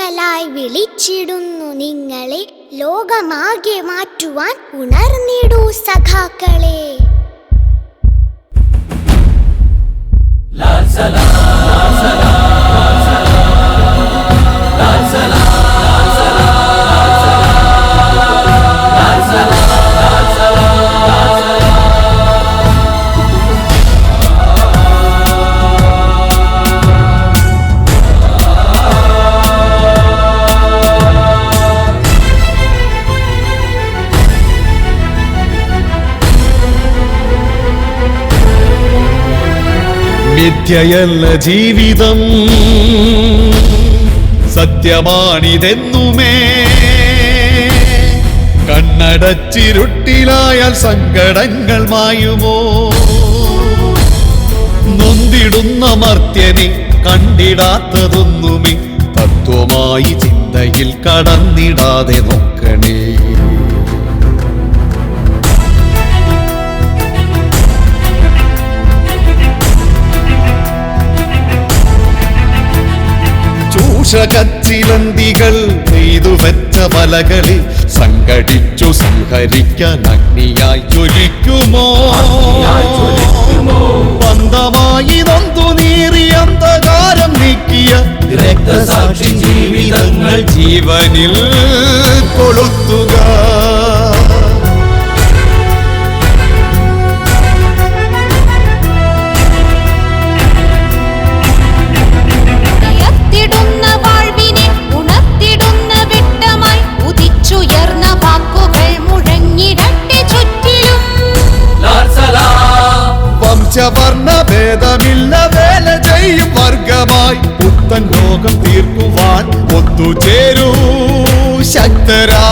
ചെങ്കലായി വിളിച്ചിടുന്നു നിങ്ങളെ. ലോകമാകെ മാറ്റുവാൻ ഉണർന്നിടൂ സഖാക്കളെ. ലാൽ സലാം, ലാൽ സലാം, ലാൽ സലാം, ലാൽ സലാം, ലാൽ സലാം, ലാൽ സലാം, ലാൽ സലാം, ലാൽ സലാം. മിഥ്യയല്ല ജീവിതം, സത്യമാണിതെന്നുമേ. കണ്ണടച്ചിരുട്ടിലായാൽ സങ്കടങ്ങൾ മായുമോ? നൊന്തിടുന്ന മർത്യനെ കണ്ടിടാത്തതൊന്നുമേ തത്വമായി ചിന്തയിൽ കടന്നിടാതെ നോക്കണേ. ചൂഷകച്ചിലന്തികൾ നെയ്തു വെച്ച വലകളിൽ സംഘടിച്ചു സംഹരിക്കാൻ അഗ്നിയായി ജ്വലിക്കുമോ? ബന്ധമായി നൊന്തു നീറിയ അന്ധകാരം നീക്കിയ രക്തസാക്ഷി ജീവിതങ്ങൾ ജീവനിൽ കൊളുത്തുക. വംശവർണ്ണഭേദമില്ല വേല ചെയ്യും വർഗമായി പുത്തൻ ലോകം തീർക്കുവാൻ ഒത്തുചേരൂ ശക്തരാ.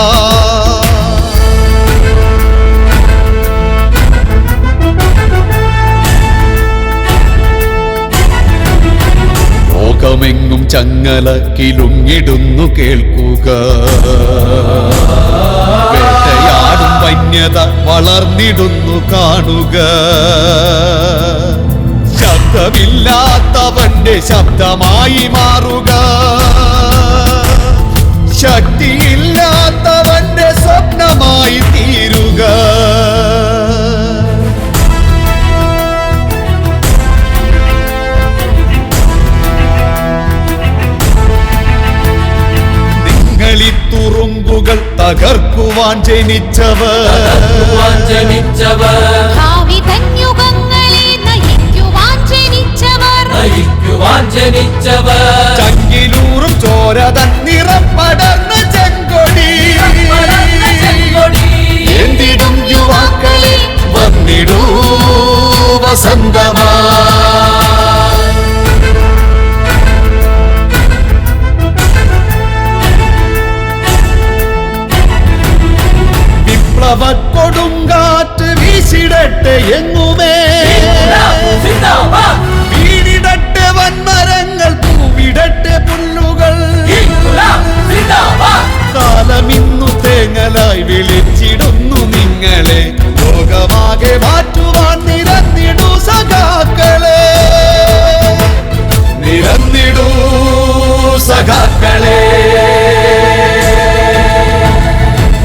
ലോകമെങ്ങും ചങ്ങല കിലുങ്ങിടുന്നു കേൾക്കുക. വേട്ടയാടും വന്യത വളർന്നിടുന്നു കാണുക. ശബ്ദമില്ലാത്തവന്റെ ശബ്ദമായി മാറുക. ശക്തിയില്ലാത്തവന്റെ സ്വപ്നമായി തീരുക. തുറുങ്കുകൾ തകർക്കുവാൻ ജനിച്ചവർ, ചങ്കിലൂറും ചോരതൻ നിറം പടർന്ന ചെങ്കൊടി എന്തിടും യുവാക്കളെ വന്നിടൂ വസന്തമാ. കൊടുങ്കാറ്റ് വീശിടട്ടെ എങ്ങുമേ. വീണിടട്ടെ വൻമരങ്ങൾ പൂവിടട്ടെ പുല്ലുകൾ. കാലമിന്നു തേങ്ങലായി വിളിച്ചിടുന്നു നിങ്ങളെ. ലോകമാകെ മാറ്റുവാൻ നിരന്നിടൂ സഖാക്കളെ. നിരന്നിടൂ സഖാക്കളെ.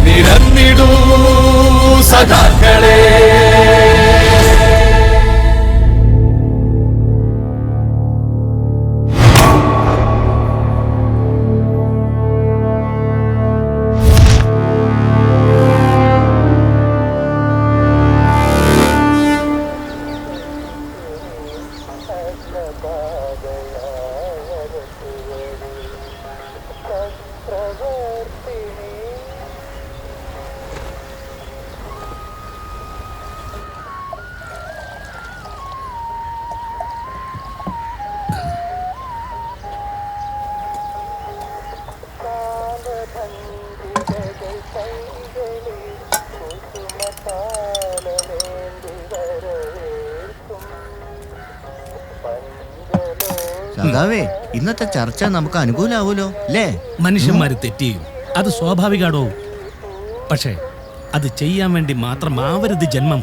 നിരന്നിടൂ സഖാക്കളെ. ഇന്നത്തെ ചർച്ച നമുക്ക് അനുകൂലാവൂലോ അല്ലേ? മനുഷ്യന്മാര് തെറ്റിയും അത് സ്വാഭാവികാടോ. പക്ഷേ അത് ചെയ്യാൻ വേണ്ടി മാത്രമാവരുത് ജന്മം.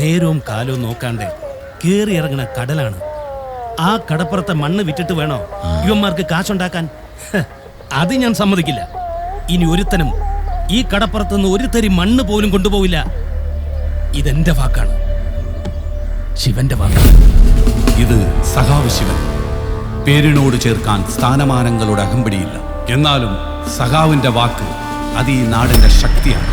നേരവും കാലവും നോക്കാണ്ട് കേറി ഇറങ്ങുന്ന കടലാണ്. ആ കടപ്പുറത്തെ മണ്ണ് വിറ്റിട്ട് വേണോ ഇവന്മാർക്ക് കാശുണ്ടാക്കാൻ? അത് ഞാൻ സമ്മതിക്കില്ല. ഇനി ഒരുത്തനും ഈ കടപ്പുറത്തുനിന്ന് ഒരു തരി മണ്ണ് പോലും കൊണ്ടുപോവില്ല. ഇതെന്റെ വാക്കാണ്, ശിവന്റെ വാക്കാണ്. ഇത് സഖാവ് ശിവൻ. പേരിനോട് ചേർക്കാൻ സ്ഥാനമാനങ്ങളുടെ അകമ്പടിയില്ല. എന്നാലും സഖാവിന്റെ വാക്ക് അത് ഈ നാടിന്റെ ശക്തിയാണ്.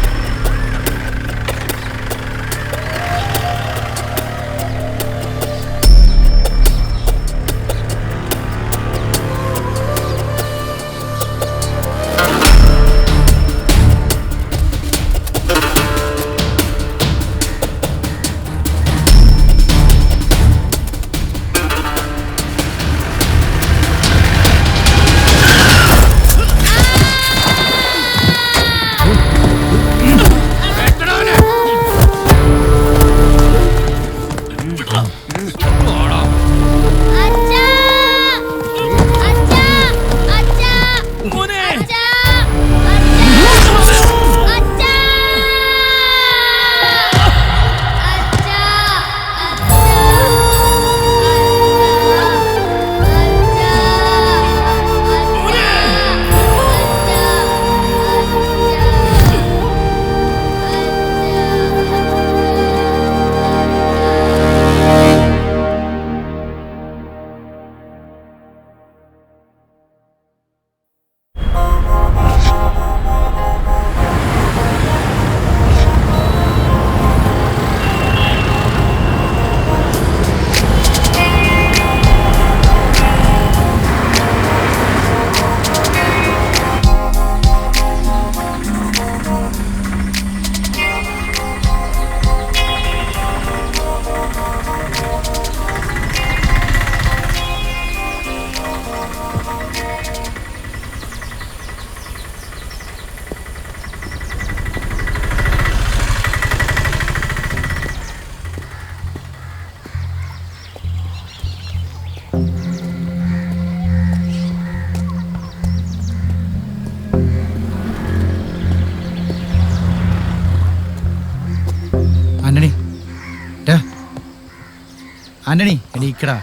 ആന്റണി, എണീക്കടാ.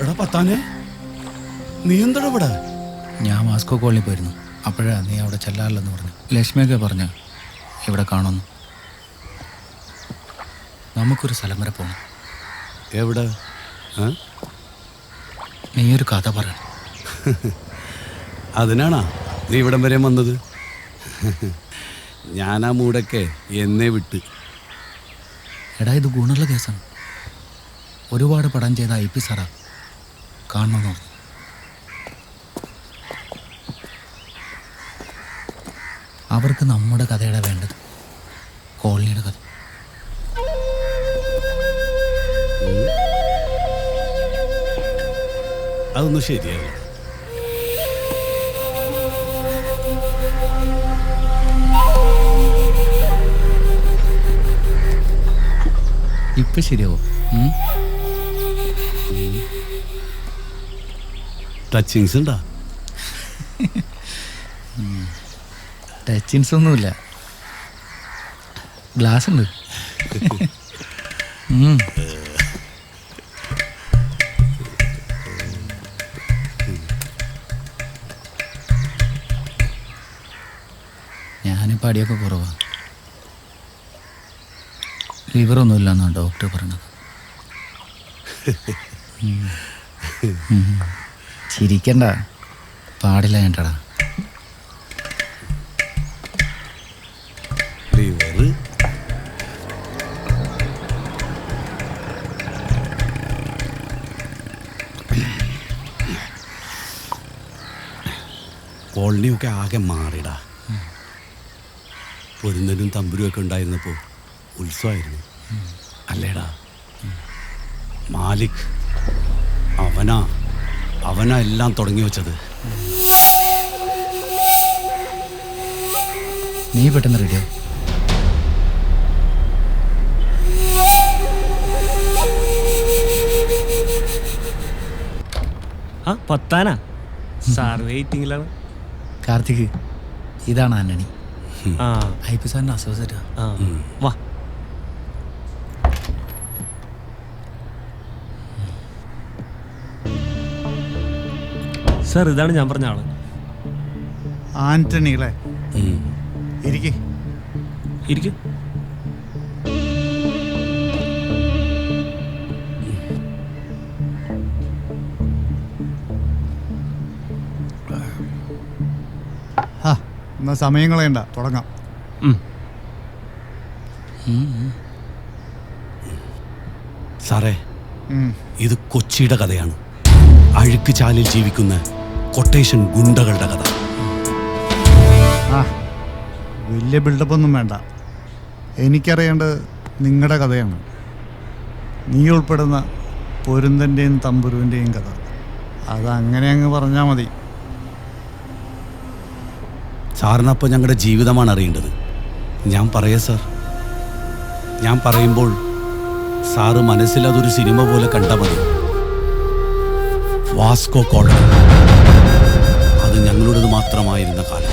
എടാ പത്താനെ, നീ എന്താ ഇവിടെ? ഞാൻ മാസ്കോ കോളനി പോയിരുന്നു. അപ്പോഴാ നീ അവിടെ ചെല്ലാറില്ലെന്ന് പറഞ്ഞു. ലക്ഷ്മിയൊക്കെ പറഞ്ഞു ഇവിടെ കാണുന്നു. നമുക്കൊരു സ്ഥലം വരെ പോകണം. എവിടെ? നീ ഒരു കഥ പറയണം. അതിനാണാ നീ ഇവിടം വരെ വന്നത്? ഞാൻ ആ മൂടൊക്കെ എന്നെ വിട്ട്. എടാ, ഇത് ഗുണമുള്ള കേസാണ്. ഒരുപാട് പടം ചെയ്ത IP സാറാ കാണണമെന്ന് പറഞ്ഞു. അവർക്ക് നമ്മുടെ കഥയുടെ വേണ്ടത്, കോളനിയുടെ കഥ. അതൊന്നും ശരിയല്ല. ഇപ്പൊ ശരിയാവും. ടച്ചിങ്സ് ഉണ്ടാ? ടച്ചിങ്സ് ഒന്നുമില്ല, ഗ്ലാസ് ഉണ്ട്. ഞാനിപ്പോൾ അടിയൊക്കെ കുറവാണ്. ലിവറൊന്നുമില്ല എന്നാണ് ഡോക്ടർ പറഞ്ഞത്. ചിരിക്കണ്ട, പാടില്ല കേട്ടടാ. ലിവറ് കോളനിയൊക്കെ ആകെ മാറിടാ. പൊരുന്നനും തമ്പുരുമൊക്കെ ഉണ്ടായിരുന്നപ്പോൾ ഉത്സവമായിരുന്നു അല്ലേടാ? മാലിക് അവനാ എല്ലാം തുടങ്ങി വെച്ചത്. നീ പെട്ടെന്ന് റെഡിയോ. പത്താനാ സാർ വെയിറ്റിംഗിലാണ്. കാർത്തിക്, ഇതാണ് ആന്റണി. ആ IP സാറിൻ്റെ അസോസിയേറ്റാ. വാ. സാർ ഇതാണ് ഞാൻ പറഞ്ഞ ആള്. ആന്റണി അല്ലേ? ഇരിക്കേ. ഇരിക്കും. എന്നാ സമയം കളയണ്ട, തുടങ്ങാം. സാറേ, ഇത് കൊച്ചിയുടെ കഥയാണ്. അഴുക്ക് ചാലിൽ ജീവിക്കുന്ന കൊട്ടേഷൻ ഗുണ്ടകളുടെ കഥ. വലിയ ബിൽഡപ്പൊന്നും വേണ്ട. എനിക്കറിയേണ്ടത് നിങ്ങളുടെ കഥയാണ്. നീ ഉൾപ്പെടുന്ന പൊരുന്തൻ്റെയും തമ്പുരുവിൻ്റെയും കഥ. അതങ്ങനെ അങ്ങ് പറഞ്ഞാൽ മതി. സാറിനപ്പോൾ ഞങ്ങളുടെ ജീവിതമാണ് അറിയേണ്ടത്. ഞാൻ പറയാ സാർ. ഞാൻ പറയുമ്പോൾ സാറ് മനസ്സിൽ അതൊരു സിനിമ പോലെ കണ്ടാൽ മതി. വാസ്കോ കോഡ, അത് ഞങ്ങളുടേത് മാത്രമായിരുന്ന കാലം.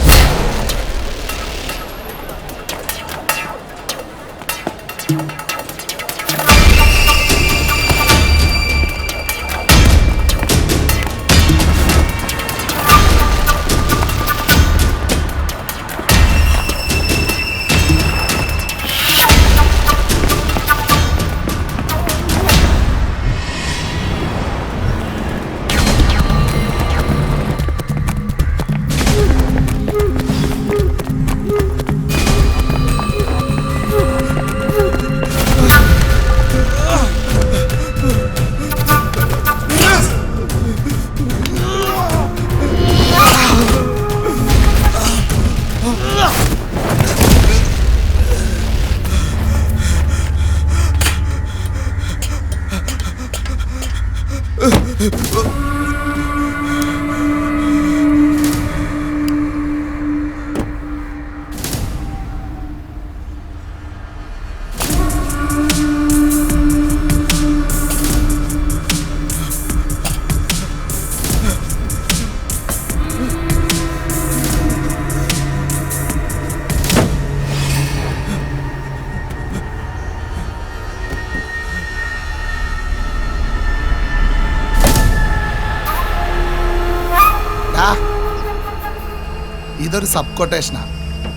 ഇതൊരു സബ് കൊട്ടേഷനാണ്.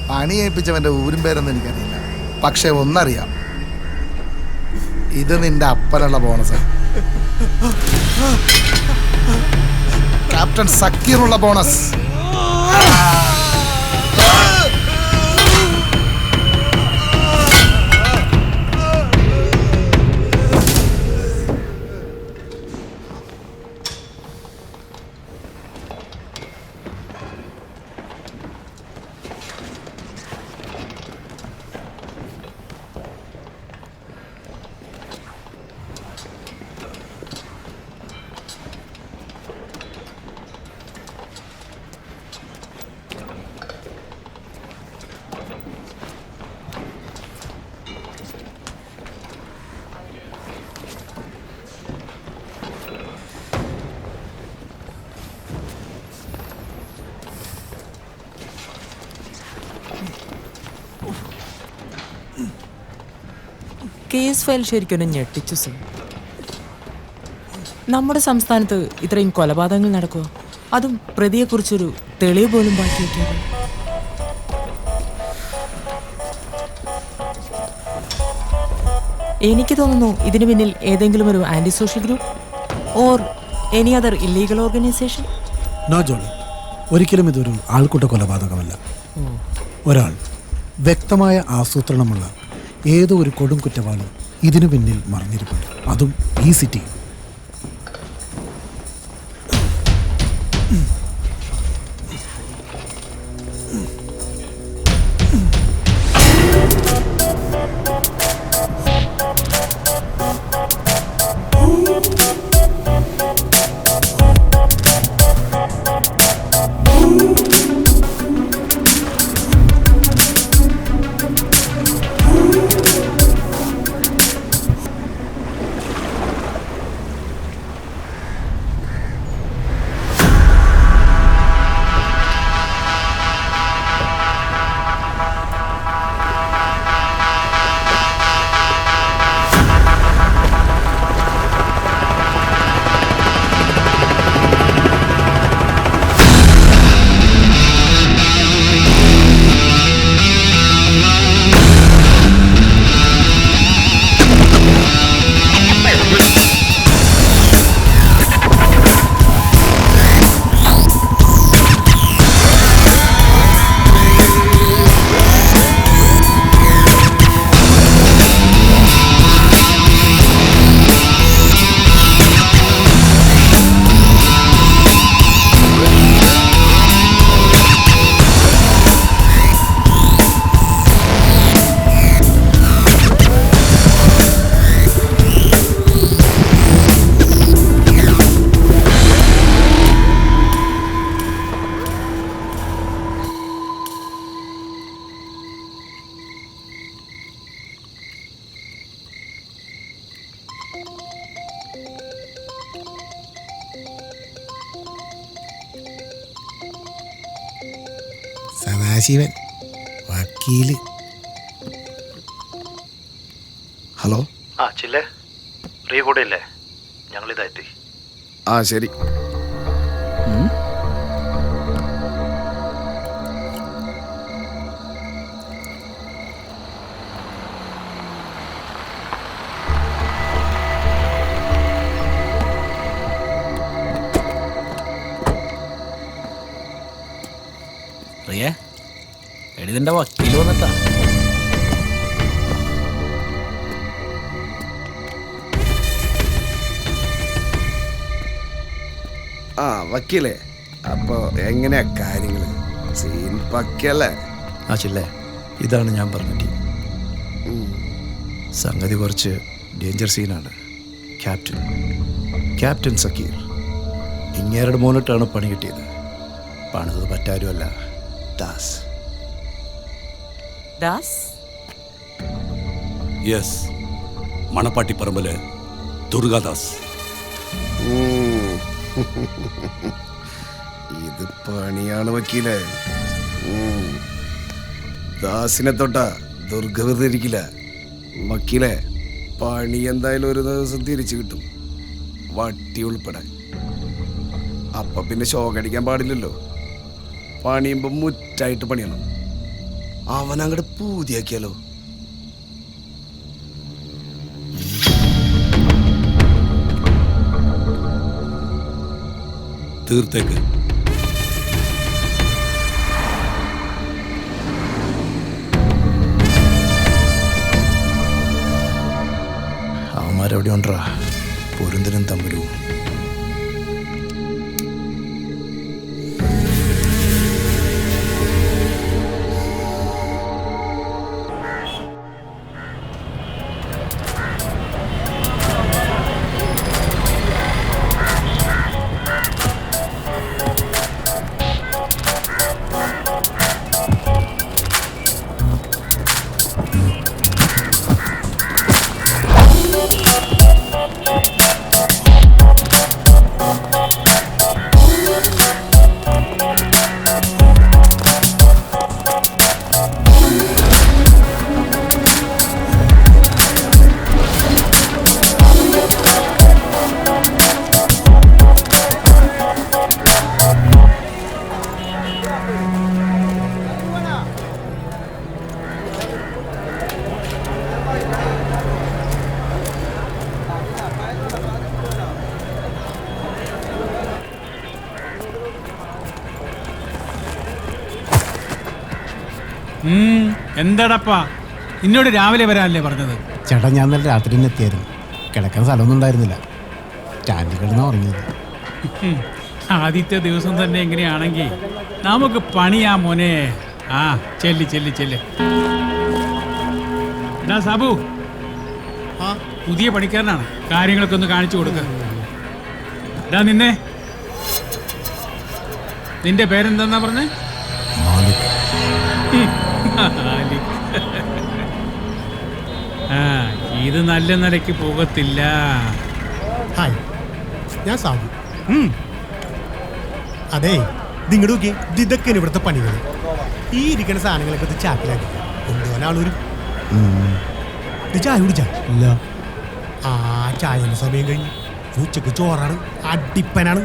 പണി ഏൽപ്പിച്ചവൻ്റെ ഊരും പേരൊന്നും എനിക്കറിയില്ല. പക്ഷെ ഒന്നറിയാം, ഇത് നിന്റെ അപ്പനുള്ള ബോണസ്. ക്യാപ്റ്റൻ സക്കീറുള്ള ബോണസ്. കേസ് ഫയൽ ശരിക്കും ഞെട്ടിച്ചു സർ. നമ്മുടെ സംസ്ഥാനത്ത് ഇത്രയും കൊലപാതകങ്ങൾ നടക്കുക, അതും പ്രതിയെക്കുറിച്ചൊരു തെളിവ് പോലും ബാക്കി വയ്ക്കാതെ. എനിക്ക് തോന്നുന്നു ഇതിനു പിന്നിൽ ഏതെങ്കിലും ഒരു anti social group or any other illegal organisation. No Johnny, ഒരിക്കലും ഇതൊരു ആൾക്കൂട്ട കൊലപാതകമല്ല. ഒരാൾ വ്യക്തമായ ആസൂത്രണമുള്ള ഏതോ ഒരു കൊടും കുറ്റവാളി ഇതിനു പിന്നിൽ മറിഞ്ഞിരിപ്പുണ്ട്, അതും ഈ സിറ്റിയിൽ. സദാശിവൻ വക്കീല്. ഹലോ. ആ ചില്ലേ, റീ കൂടെ ഇല്ലേ? ഞങ്ങളിതെത്തി. ആ ശരി. റിയേ, എഴുതിന്റെ വക്കീൽ വന്നിട്ടാ. ആ വക്കീലേ, അപ്പൊ എങ്ങനെയാ കാര്യങ്ങള്? സീൻ പക്കല്ലേ? ആ ചില്ലേ, ഇതാണ് ഞാൻ പറഞ്ഞ ടീം. സംഗതി കുറച്ച് ഡേഞ്ചർ സീനാണ്. ക്യാപ്റ്റൻ സക്കീർ ഇങ്ങേരുടെ മോനിട്ടാണ് പണി കിട്ടിയത്. പണിതത് മറ്റാരുമല്ല, ദാസ്. ദാസ്? യെസ്, മണപ്പാട്ടിപ്പറമ്പില് ദുർഗാദാസ്. ഇത് പണിയാണ് വക്കീലേ. ദാസിനെ തൊട്ടാ ദുർഗ വെറുതെ ഇരിക്കില്ല വക്കീലേ. പണി എന്തായാലും ഒരു ദിവസം തിരിച്ചു കിട്ടും, വട്ടി ഉൾപ്പെടെ. അപ്പൊ പിന്നെ ഷോക്കടിക്കാൻ പാടില്ലല്ലോ. പണിയുമ്പോ മുറ്റായിട്ട് പണിയണം. അവനങ്ങോട്ട് പൂതിയാക്കിയാലോ? തീർത്തേക്ക്. അവന്മാരെവിടെ ഉണ്ടാ? പൊരുന്തനും തമ്മിലും. എന്താടപ്പാ, ഇന്നോട് രാവിലെ വരാനല്ലേ പറഞ്ഞത്? ചേട്ടാ, ഞാൻ നല്ല രാത്രി തന്നെ എത്തിയായിരുന്നു. കിടക്കാൻ സ്ഥലമൊന്നും ഉണ്ടായിരുന്നില്ല. സ്റ്റാൻഡിൽ കിടന്നാ ഉറങ്ങിയത്. ആദ്യത്തെ ദിവസം തന്നെ എങ്ങനെയാണെങ്കിൽ നമുക്ക് പണിയാ മോനെ. ആ ചെല്ലി ചെല്ലി ചെല്ല്. എടാ സാബു, പുതിയ പണിക്കാരനാണ്, കാര്യങ്ങളൊക്കെ ഒന്ന് കാണിച്ചു കൊടുക്ക. എടാ നിന്റെ പേരെന്താന്നാ പറഞ്ഞേ? ആ, ഇത് നല്ല നിലയ്ക്ക് പോകത്തില്ല. ഹായ്, ഞാൻ സാബു. അതെ, നിങ്ങളുടെ നോക്കി ഇതൊക്കെയാണ് ഇവിടുത്തെ പണികൾ. ഈ ഇരിക്കുന്ന സാധനങ്ങളൊക്കെ ഇത് ചാക്കിലാക്കി കൊണ്ടുപോകാനാളൊരു. ഇത് ചായ കുടിച്ചാ? ഇല്ല. ആ, ചായന്റെ സമയം കഴിഞ്ഞ്. ഉച്ചക്ക് ചോറാണ്, അടിപ്പനാണ്,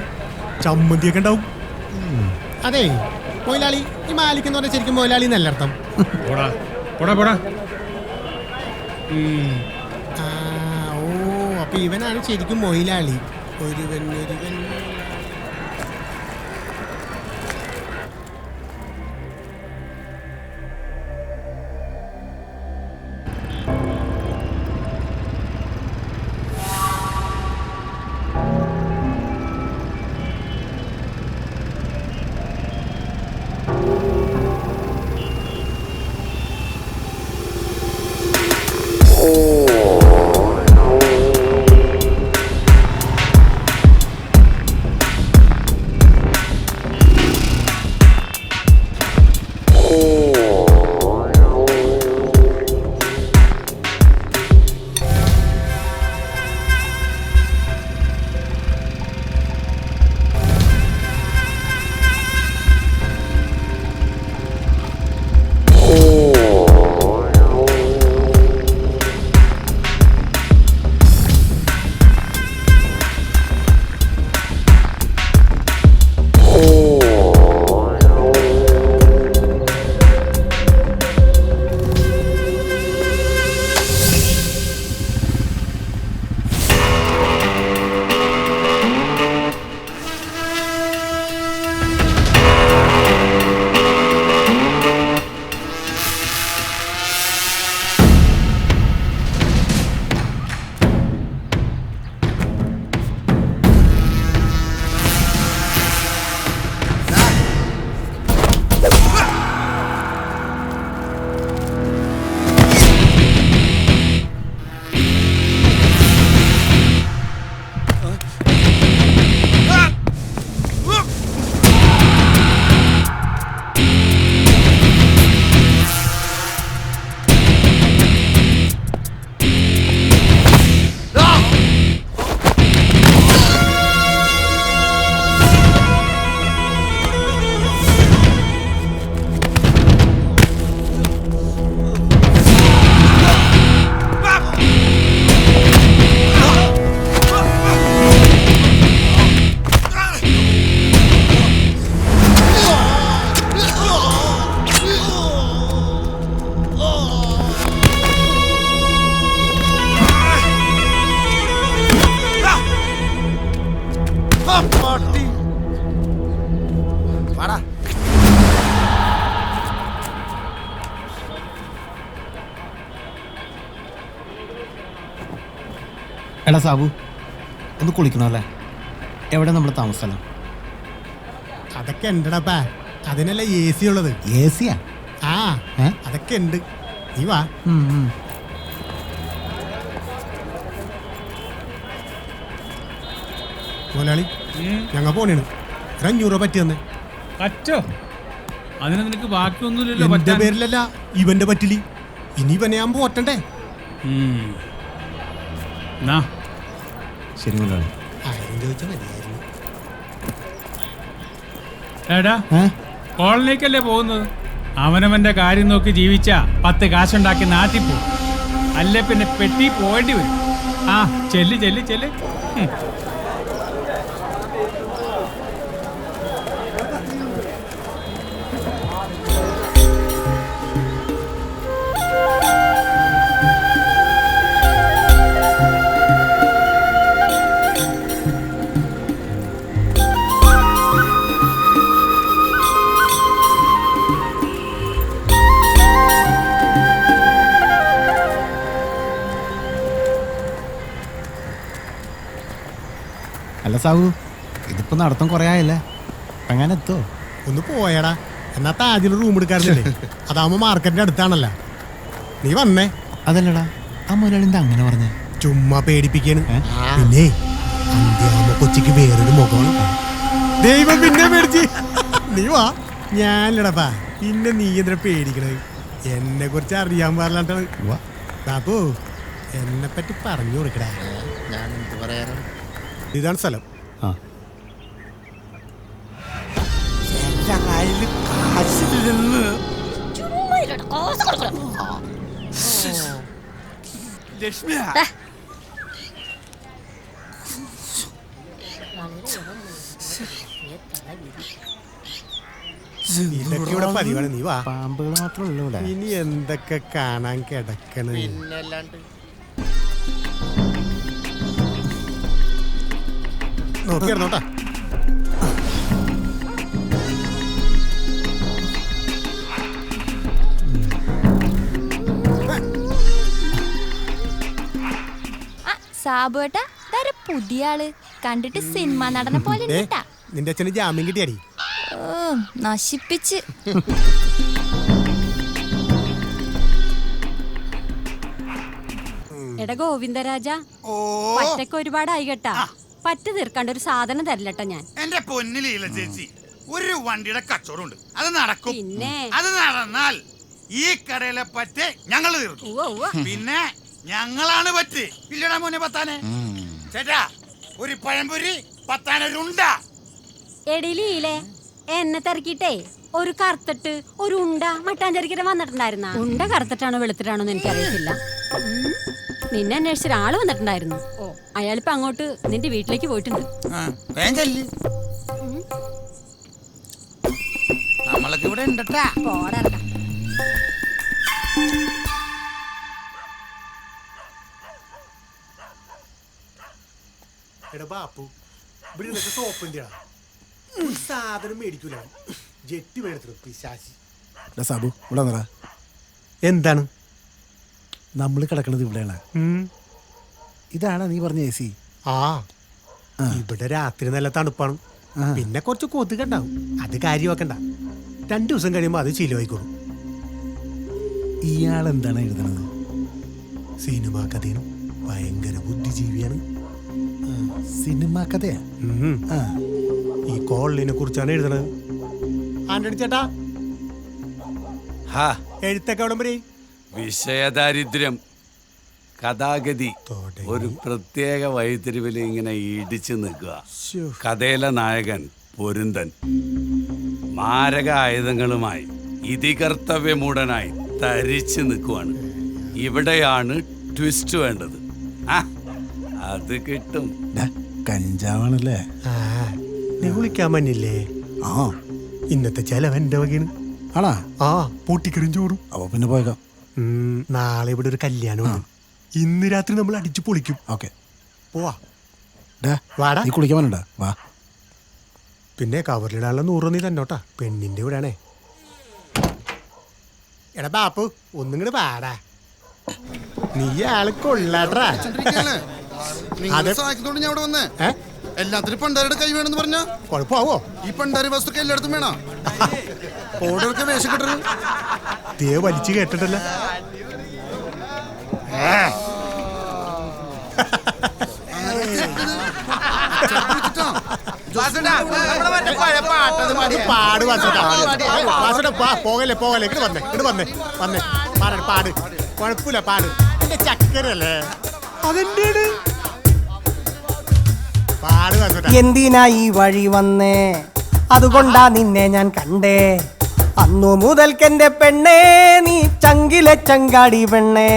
ചമ്മന്തിയൊക്കെ ഉണ്ടാവും. അതെ മൊയിലാളി, ഈ മാലിക് എന്ന് പറഞ്ഞാൽ ശരിക്കും മൊയിലാളി എന്നല്ല അർത്ഥം. ഓ, അപ്പൊ ഇവനാണ് ശരിക്കും മൊയിലാളി. ഒരുവൻ എടാ സാബു, ഒന്ന് കുളിക്കണമല്ലേ? എവിടെ നമ്മുടെ താമസം? അതൊക്കെ ഉണ്ടടാ, അതിനല്ല AC ഉള്ളത്. AC യാ? ആ അതൊക്കെ ഉണ്ട്. നീ വാ. മുതലാളി, ഞങ്ങൾ പോണേണ്. 500 രൂപ പറ്റി തന്നെ. പറ്റോ? അതിന് നിനക്ക് ബാക്കിയൊന്നുമില്ലല്ലോ. എന്റെ പേരിലല്ല, ഇവന്റെ പറ്റില്ല. ഇനി ഇവനെ ഞാൻ പോറ്റണ്ടേ? ശരി മുതലാളി. ആയിരം ചോദിച്ചാൽ മതിയായിരുന്നു. ഏടാ, കോളനിക്കല്ലേ പോകുന്നത്? അവനവന്റെ കാര്യം നോക്കി ജീവിച്ച 10 കാശുണ്ടാക്കി നാട്ടിൽ പോകും. അല്ലേ പിന്നെ പെട്ടി പോകേണ്ടി വരും. ആ ചെല്ല് ചെല്ല് ചെല്ല്. അല്ല സാബു, ഇതിപ്പോ നടത്തം കുറേ ആയല്ലേ, അങ്ങനെ എത്തോ? ഒന്ന് പോയടാ. എന്നാ താജിൽ റൂം എടുക്കാറില്ലേ? അതാവുമ്പോ മാർക്കറ്റിന്റെ അടുത്താണല്ലോ. നീ വന്നേ. അതല്ലടാ, ആ മുതലാളിന്റെ അങ്ങനെ പറഞ്ഞേ? ചുമ്മാ പേടിപ്പിക്കാണ്. പിന്നെ അന്ത്യാവുമ്പോ കൊച്ചിക്ക് വേറൊരു മുഖമാണ്. ദൈവം പിന്നെ പേടിച്ച്. നീ വാ. ഞാനില്ലടാ. പിന്നെ നീ എന്തിനാ പേടിക്കണത്? എന്നെ കുറിച്ച് അറിയാൻ പാടില്ലാണ്ടാണ്. ബാബു, എന്നെ പറ്റി പറഞ്ഞു കൊടുക്കടാ. ഞാൻ എന്ത് പറയാനാണ്? ഇതാണ് സ്ഥലം. ഇതൊക്കെ ഇവിടെ പതിവാണ്. നീ വാ. പാമ്പുകൾ മാത്രമല്ലോ ഇവിടെ. ഇനി എന്തൊക്കെ കാണാൻ കിടക്കണ. നോക്കിയിരുന്നോട്ടാ. സാബുവേട്ടാ, പുതിയ ആള് കണ്ടിട്ട് സിനിമ നടനെ പോലെ. നിന്റെ അച്ഛന് ജാമ്യം കിട്ടിയാടി. നശിപ്പിച്ച്. എടാ ഗോവിന്ദരാജ, പറ്റൊക്കെ ഒരുപാടായി കേട്ടാ. പറ്റ് തീർക്കാണ്ട് ഒരു സാധനം തരില്ലട്ടോ ഞാൻ. എന്റെ പൊന്നിലീല ചേച്ചി, ഒരു വണ്ടിയുടെ കച്ചവടമുണ്ട്, അത് നടക്കും. പിന്നെ അത് നടന്നാൽ ഈ കടയിലെ പറ്റ് ഞങ്ങൾ തീർക്കും. പിന്നെ ഞങ്ങളാണ് പറ്റ്. ഇല്ലടാ മോനെ പത്താനെ. ചേട്ടാ, ഒരു പഴംപൊരി, പത്താനൊരുണ്ട. എടിയിലേ എന്നെ തിരക്കിട്ടേ ഒരു കറുത്തിട്ട് ഒരു ഉണ്ട മട്ടാഞ്ചേരിക്കര വന്നിട്ടുണ്ടായിരുന്ന. ഉണ്ട കറുത്തിട്ടാണോ വെളുത്തിട്ടാണോ എന്ന് എനിക്കറിയത്തില്ല. നിന്നെ അന്വേഷിച്ച ഒരാള് വന്നിട്ടുണ്ടായിരുന്നു. അയാളിപ്പോ അങ്ങോട്ട് നിന്റെ വീട്ടിലേക്ക് പോയിട്ടുണ്ട്. നമ്മളൊക്കെ ഇവിടെ ഉണ്ടട്ടാ. പോടാ. എടാ ബാപ്പു, ഇവിടെ നിനക്ക് സോപ്പിന്റെ സാധനം മേടിക്കൂല. ജെട്ടി മേടിച്ചു പിശാശി. സാബു, ഇവിടെ വന്നടാ. എന്താണ് നമ്മൾ കിടക്കണത് ഇവിടെയാണ്. ഇതാണ് നീ പറഞ്ഞ AC. ഇവിടെ രാത്രി നല്ല തണുപ്പാണ്. പിന്നെ കുറച്ച് കൊതുക് ഉണ്ടാവും. അത് കാര്യമാക്കണ്ട. 2 ദിവസം കഴിയുമ്പോ അത് ശീലമായിക്കോളും. ഇയാൾ എന്താണ് എഴുതണത്? സിനിമാ കഥയാണ്. ഭയങ്കര ബുദ്ധിജീവിയാണ്. സിനിമാ കഥയാ? ഈ കോളനിനെ കുറിച്ചാണ് എഴുതണത്. ആന്റണി ചേട്ടാ, എഴുത്തൊക്കെ എവിടെ വരെ? വിഷയദാരിദ്ര്യം, കഥാഗതി ഒരു പ്രത്യേക വഴിത്തിരിവിൽ ഇങ്ങനെ ഇടിച്ചു നിൽക്കുക. കഥയിലെ നായകൻ പൊരുന്തൻ മാരക ആയുധങ്ങളുമായി ഇതികർത്തവ്യമൂഢനായി തരിച്ചു നിൽക്കുവാണ്. ഇവിടെയാണ് ട്വിസ്റ്റ് വേണ്ടത്. അത് കിട്ടും. കഞ്ചാവാണല്ലേ? നീ വിളിക്കാൻ പറ്റില്ലേ? ഇന്നത്തെ ചെലവ് എന്റെ വകയാണ്. ആണാ? പൂട്ടിക്കറിയും ചോറും. അപ്പൊ പിന്നെ പോയേക്കാം. നാളെ ഇവിടെ ഒരു കല്യാണമാണ്. ഇന്ന് രാത്രി നമ്മൾ അടിച്ചു പൊളിക്കും. ഓക്കെ, പോവാ. വാടാ. നീ കുളിക്കാൻ വേണ്ട, വാ. പിന്നെ കവറിലിടാനുള്ള 100 നീ തന്നോട്ടാ. പെണ്ണിന്റെ കൂടെയാണേ. എടാ ബാപ്പു, ഒന്നിങ്ങട് പാടാ. നീ ആള് കൊള്ളാട്ടാ. സഹായിക്കുന്നോണ്ട് ഞാൻ ഇവിടെ വന്നേ. എല്ലാത്തിനും പണ്ടാരുടെ കൈ വേണമെന്ന് പറഞ്ഞ കുഴപ്പമാവോ? ഈ പണ്ടാരി വസ്തുക്കൾ എല്ലായിടത്തും വേണം. ഓർഡർക്ക് വേഷം കിട്ടരുത്. ദേ വലിച്ചു കേട്ടിട്ടല്ല. പോകല്ലേ പോകല്ലേ ഇങ്ങോട്ട് വന്നേ ഇങ്ങോട്ട് വന്നേ വന്നേ പാട് പാട് കുഴപ്പമില്ല പാട്. എന്റെ ചക്കരല്ലേ അതെന്റെ പാട്. എന്തിനാ ഈ വഴി വന്നേ, അതുകൊണ്ടാ നിന്നെ ഞാൻ കണ്ടേ. അന്നു മുതൽക്കെന്റെ പെണ്ണേ നീ ചങ്കിലെ ചങ്കാടി പെണ്ണേ.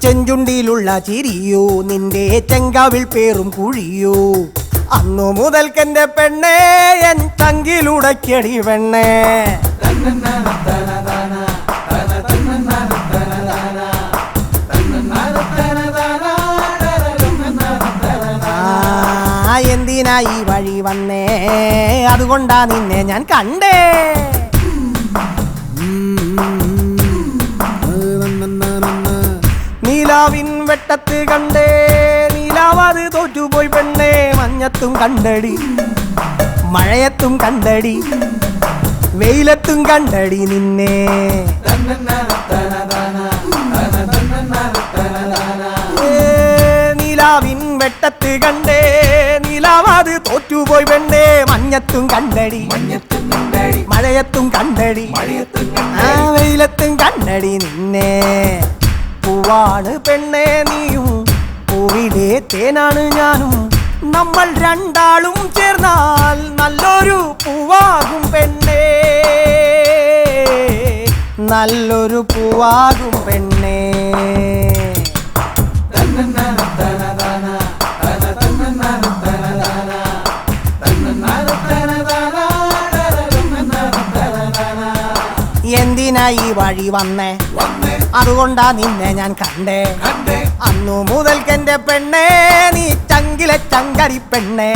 ചെഞ്ചുണ്ടിയിലുള്ള ചിരിയോ നിന്റെ ചെങ്കാവിൽ പേറും കുഴിയോ. അന്നു മുതൽക്കെന്റെ പെണ്ണേ എൻ ചങ്കിലുടക്കടി പെണ്ണേ. എന്തിനാ ഈ വഴി വന്നേ, അതുകൊണ്ടാ നിന്നെ ഞാൻ കണ്ടേ. നീലാവിൻ വെട്ടത്ത് കണ്ടേ, നീലാവത് തോറ്റുപോയി പെണ്ണേ. മഞ്ഞത്തും കണ്ടടി, മഴയത്തും കണ്ടടി, വെയിലത്തും കണ്ടടി നിന്നെ. നീലാവിൻ വെട്ടത്ത് കണ്ടേ, നീലാവത് തോറ്റുപോയി പെണ്ണേ. മഞ്ഞത്തും കണ്ടടി, മഴയത്തും കണ്ടടി, വെയിലത്തും കണ്ടടി നിന്നെ. പൂവാണ് പെണ്ണേ നീയും, പൂവിലെ തേനാണ് ഞാനും. നമ്മൾ രണ്ടാളും ചേർന്നാൽ നല്ലൊരു പൂവാകും പെണ്ണേ, നല്ലൊരു പൂവാകും പെണ്ണേ. എന്തിനാ ഈ വഴി വന്നേ, അതുകൊണ്ടാ നിന്നെ ഞാൻ കണ്ടേ. അന്നു മുതൽക്കെന്റെ പെണ്ണേ നീ ചങ്കിലെ ചങ്കരി പെണ്ണേ.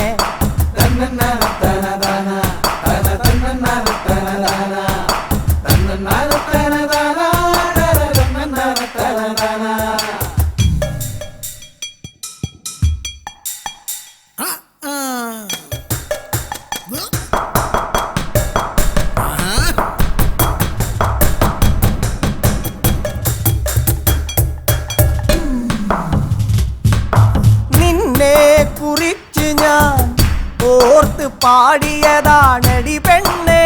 കുറിച്ച് ഞാൻ ഓർത്ത് പാടിയതാണടി പെണ്ണേ.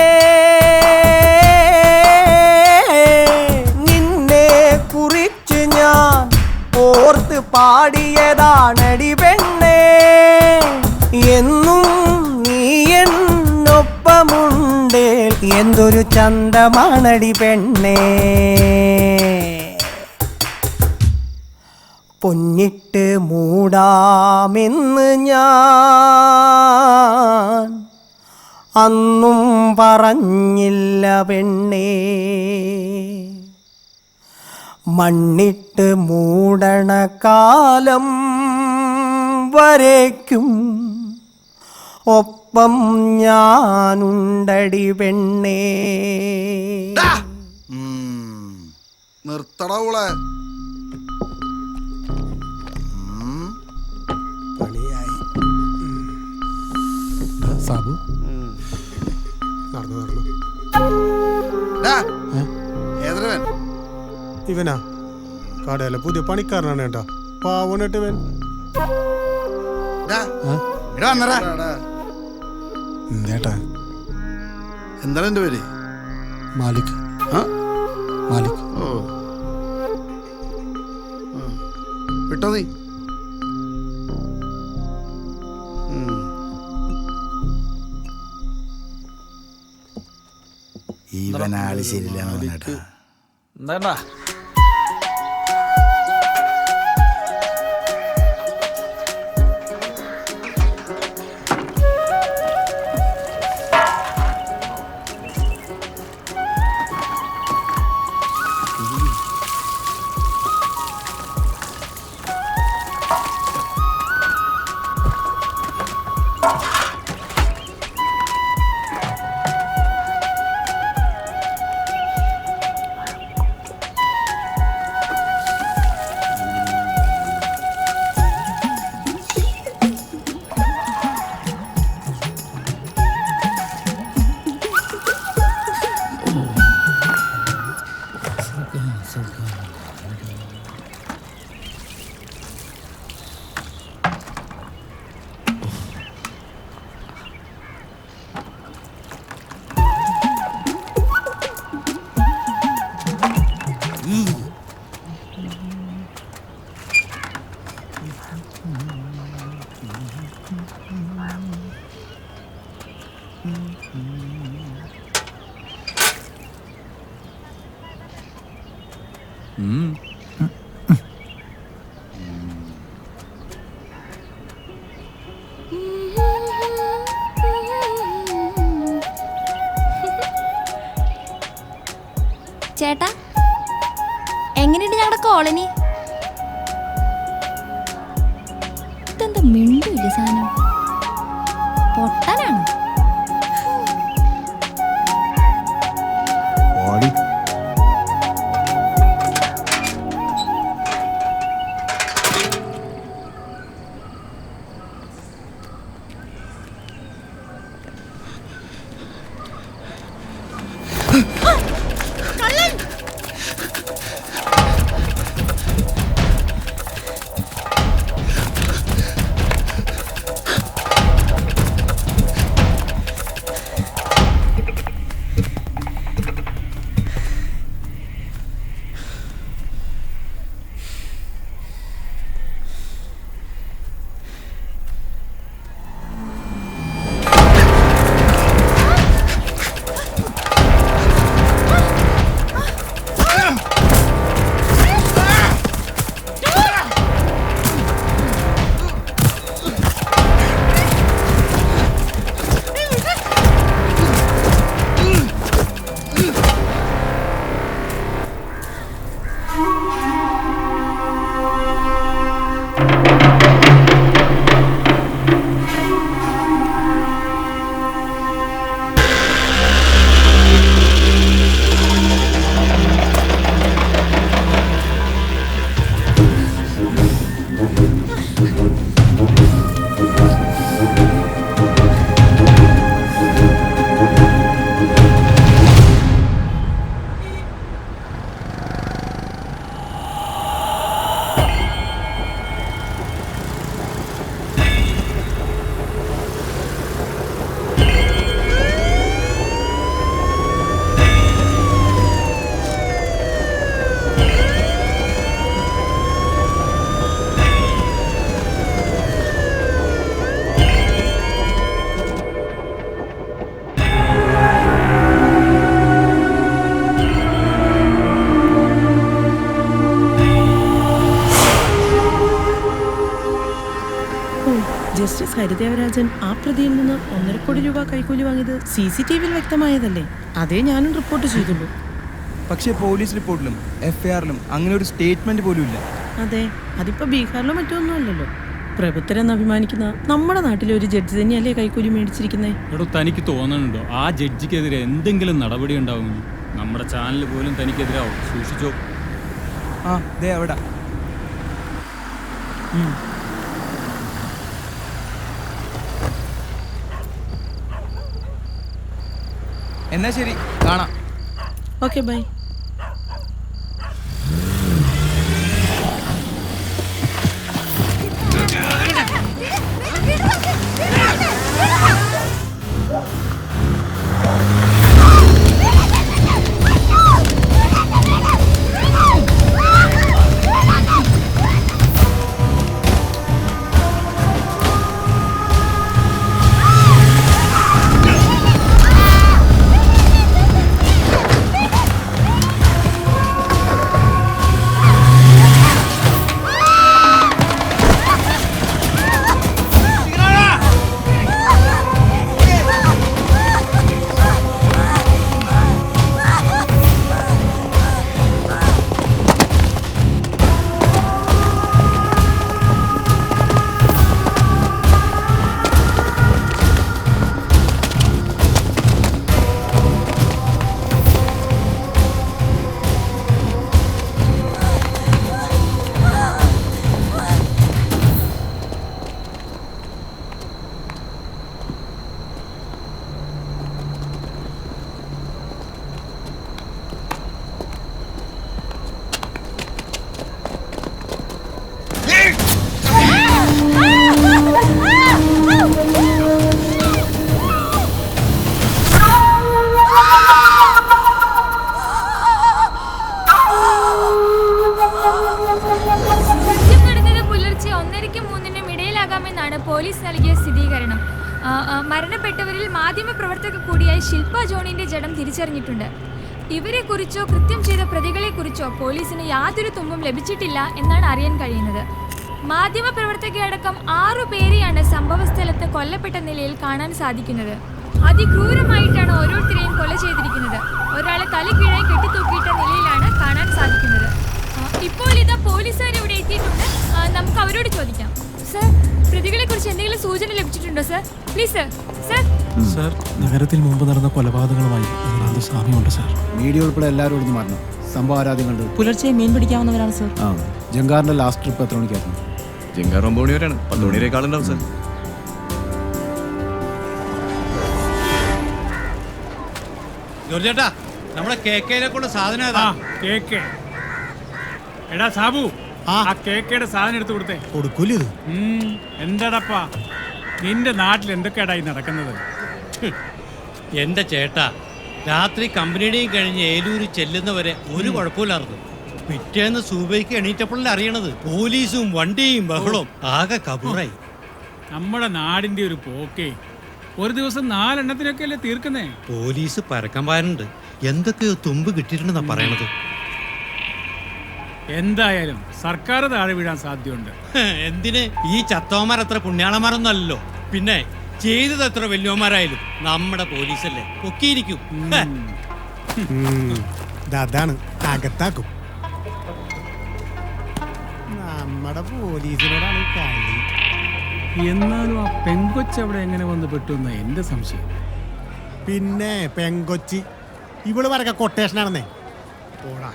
നിന്നെ കുറിച്ച് ഞാൻ ഓർത്ത് പാടിയതാണടി പെണ്ണേ. എന്നും നീ എന്നൊപ്പമുണ്ട്, എന്തൊരു ചന്തമാണടി പെണ്ണേ. പൊന്നിട്ട് മൂടാമെന്ന് ഞാൻ അന്നും പറഞ്ഞില്ല പെണ്ണേ. മണ്ണിട്ട് മൂടണ കാലം വരേക്കും ഒപ്പം ഞാനുണ്ടടി പെണ്ണേ. നിർത്തടവുളെ സാബു നടന്നു. ഇവനാ കടയിലെ പുതിയ പണിക്കാരനാണ് കേട്ടോ. പാവണിട്ട് ഇവൻ. എന്തേട്ടാ? എന്താണ് എന്റെ പേര്? മാലിക്. മാലിക്. ഓ വിട്ടോ നീ. ഇവനാള് ശരിയില്ല. എന്താ ചേട്ടാ, എങ്ങനെയുണ്ട് ഞങ്ങളുടെ കോളനി? ഇതെന്താ മിണ്ടില്ല സാധനം? പൊട്ടനാണ്. ജസ്റ്റിസ് ഹരിദേവരാജൻ ആ പ്രതിയിൽ നിന്ന് 1.5 കോടി രൂപ കൈക്കൂലി വാങ്ങിയത് CCTV-യിൽ വ്യക്തമായതല്ലേ? അതേ ഞാനും റിപ്പോർട്ട് ചെയ്തുള്ളൂ. പക്ഷേ പോലീസ് റിപ്പോർട്ടിലും FIR-ലും അങ്ങനെ ഒരു സ്റ്റേറ്റ്മെന്റ് പോലും ഇല്ല. അതെ, അതിപ്പോ ബീഹാറിലോ മറ്റൊന്നും അല്ലല്ലോ. പ്രഭുത്തരെന്ന് അഭിമാനിക്കുന്ന നമ്മുടെ നാട്ടിലെ ഒരു ജഡ്ജി തന്നെയല്ലേ കൈക്കൂലി മേടിച്ചിരിക്കുന്നേ? എടോ, തനിക്ക് തോന്നുന്നുണ്ടോ ആ ജഡ്ജിക്കെതിരെ എന്തെങ്കിലും നടപടി ഉണ്ടാവുമെന്ന്? നമ്മുടെ ചാനൽ പോലും തനിക്കെതിരാവും, സൂക്ഷിച്ചോ. ആ ദേ അവിടെ. എന്നാ ശരി, കാണാം. Okay, bye. കൃത്യം നടന്നത് പുലർച്ചെ 1:30-3 ഇടയിലാകാമെന്നാണ് പോലീസ് നൽകിയ സ്ഥിരീകരണം. മരണപ്പെട്ടവരിൽ മാധ്യമപ്രവർത്തക കൂടിയായ ശില്പ ജോണിന്റെ ജഡം തിരിച്ചറിഞ്ഞിട്ടുണ്ട്. ഇവരെക്കുറിച്ചോ കൃത്യം ചെയ്ത പ്രതികളെക്കുറിച്ചോ പോലീസിന് യാതൊരു തുമ്പും ലഭിച്ചിട്ടില്ല എന്നാണ് അറിയാൻ കഴിയുന്നത്. മാധ്യമപ്രവർത്തകയടക്കം 6 പേരെയാണ് സംഭവസ്ഥലത്ത് കൊല്ലപ്പെട്ട നിലയിൽ കാണാൻ സാധിക്കുന്നത്. അതിക്രൂരമായിട്ടാണ് ഓരോരുത്തരെയും കൊല ചെയ്തിരിക്കുന്നത്. ഒരാളെ തലക്കീഴായി കെട്ടിത്തൂക്കിയിട്ട നിലയിലാണ് കാണാൻ സാധിക്കുന്നത്. ഇപ്പോൾ ഇതാ പോലീസുകാർ ഇവിടെ എത്തിയിട്ടുണ്ട്. നമുക്ക് അവരോട് ചോദിക്കാം. സർ, പ്രതികളെ കുറിച്ച് എന്തെങ്കിലും സൂചന ലഭിച്ചിട്ടുണ്ടോ sir? Please sir. Sir sir, നഗരത്തിൽ മുമ്പ് നടന്ന കൊലപാതകങ്ങളുമായി സാമ്യമുണ്ട് സർ. വീഡിയോ ഉൾപ്പെടെ എല്ലാവരും ഒഴിഞ്ഞു മാറണം. സംഭവ ആരാധ്യം കണ്ടു. പുലർച്ചെ മീൻ പിടിക്കാവുന്നവരാണ് സർ. ആ, ജങ്കാറിന്റെ ലാസ്റ്റ് ട്രിപ്പ് എത്ര മണിക്കായിരുന്നു? ജങ്കാർ 9 മണി വരെയാണ്. 10 മണി വരെക്കാളുണ്ടാവും സാർ. ജോർജേട്ടാ, നമ്മുടെ കേക്കയിലെ കൊണ്ട് സാധനം ഏതാ? കേക്ക്. എടാ സാബു, ആ കേക്കയുടെ സാധനം എടുത്തു കൊടുത്തേ. കൊടുക്കൂലേ ഇത്? എന്താടപ്പാ, നിന്റെ നാട്ടിൽ എന്തൊക്കെയാടാ ഈ നടക്കുന്നത്? എന്റെ ചേട്ടാ, രാത്രി കമ്പനിയുടെയും കഴിഞ്ഞ് ഏലൂര് ചെല്ലുന്നവരെ ഒരു കുഴപ്പമില്ലായിരുന്നു. പിറ്റേന്ന് സൂബയ്ക്ക് എണീറ്റപ്പോഴല്ലേ അറിയണത് പോലീസും വണ്ടിയും ബഹളവും ആകെ കബൂറായി. നമ്മുടെ നാടിന്റെ ഒരു പോക്കേ. ഒരു ദിവസം 4 എണ്ണത്തിനൊക്കെ അല്ലേ തീർക്കുന്നേ? പോലീസ് പരക്കം പാരുന്നുണ്ട്. എന്തൊക്കെയോ തുമ്പ് കിട്ടിയിട്ടുണ്ടെന്നാ പറയണത്. എന്തായാലും സർക്കാർ താഴെ വീഴാൻ സാധ്യതയുണ്ട്. എന്തിന്? ഈ ചത്തോമാരത്ര പുണ്യാളന്മാരൊന്നും അല്ലല്ലോ. പിന്നെ ചെയ്തത് എത്ര വലിയമാരായാലും നമ്മുടെ പോലീസല്ലേ, പൊക്കിയിരിക്കും. അതാണ് അകത്താക്കും. നമ്മുടെ പോലീസിനോടാണ് കളി. എന്നാലും ആ പെങ്കൊച്ച് അവിടെ എങ്ങനെ വന്ന് പെട്ടു എന്നാ എന്റെ സംശയം. പിന്നെ പെങ്കൊച്ചി ഇവള് പറക്ക കൊട്ടേഷനാണെന്നേ. പോടാ.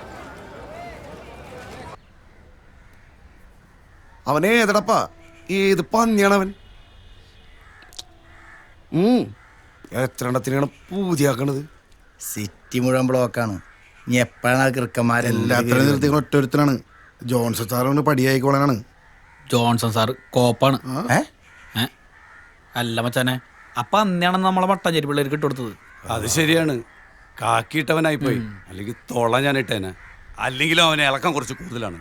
അവനെ ഏതടപ്പാ, ഏത് പന്നിയാണവൻ? എത്ര എണ്ണത്തിനാണ് പൂതിയാക്കണത്? സിറ്റി മുഴുവൻ ബ്ലോക്കാണ്. ഇനി എപ്പോഴാണ് എല്ലാത്തിനും നിർത്തി ഒറ്റൊരുത്തനാണ്. ജോൺസൺ സാറിന് പടിയായിക്കോളാനാണ്. Johnson sir കോപ്പാണ്. അല്ല മച്ചാനെ, അപ്പൊ അന്നാണെന്ന് നമ്മളെ മട്ടാഞ്ചേരി പിള്ളേർക്ക് ഇട്ടുകൊടുത്തത്. അത് ശരിയാണ്. കാക്കിയിട്ടവനായിപ്പോയി. അല്ലെങ്കിൽ തൊള ഞാൻ ഇട്ടേനെ. അല്ലെങ്കിലും അവനെ ഇളക്കം കുറച്ച് കൂടുതലാണ്.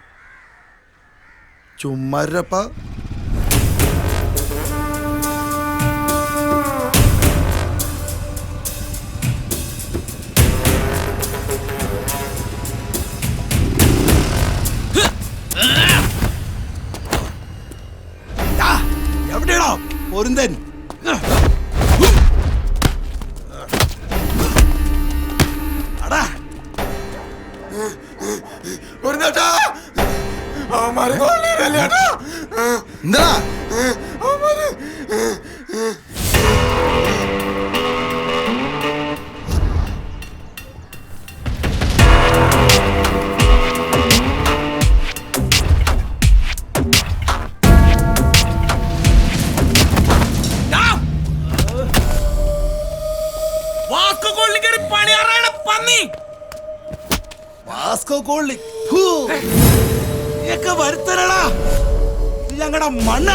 ചുമ്മാരപ്പാ. എവിടെയാണോ പൊരുന്തൻ? എന്താ വാസ്കോ കോളി വരുത്തനടാ ഞങ്ങളുടെ മണ്ണ.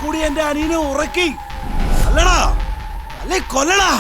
കൂടി എന്റെ അനിയനെ ഉറക്കി അല്ലടാ, അല്ലെ കൊല്ലടാ.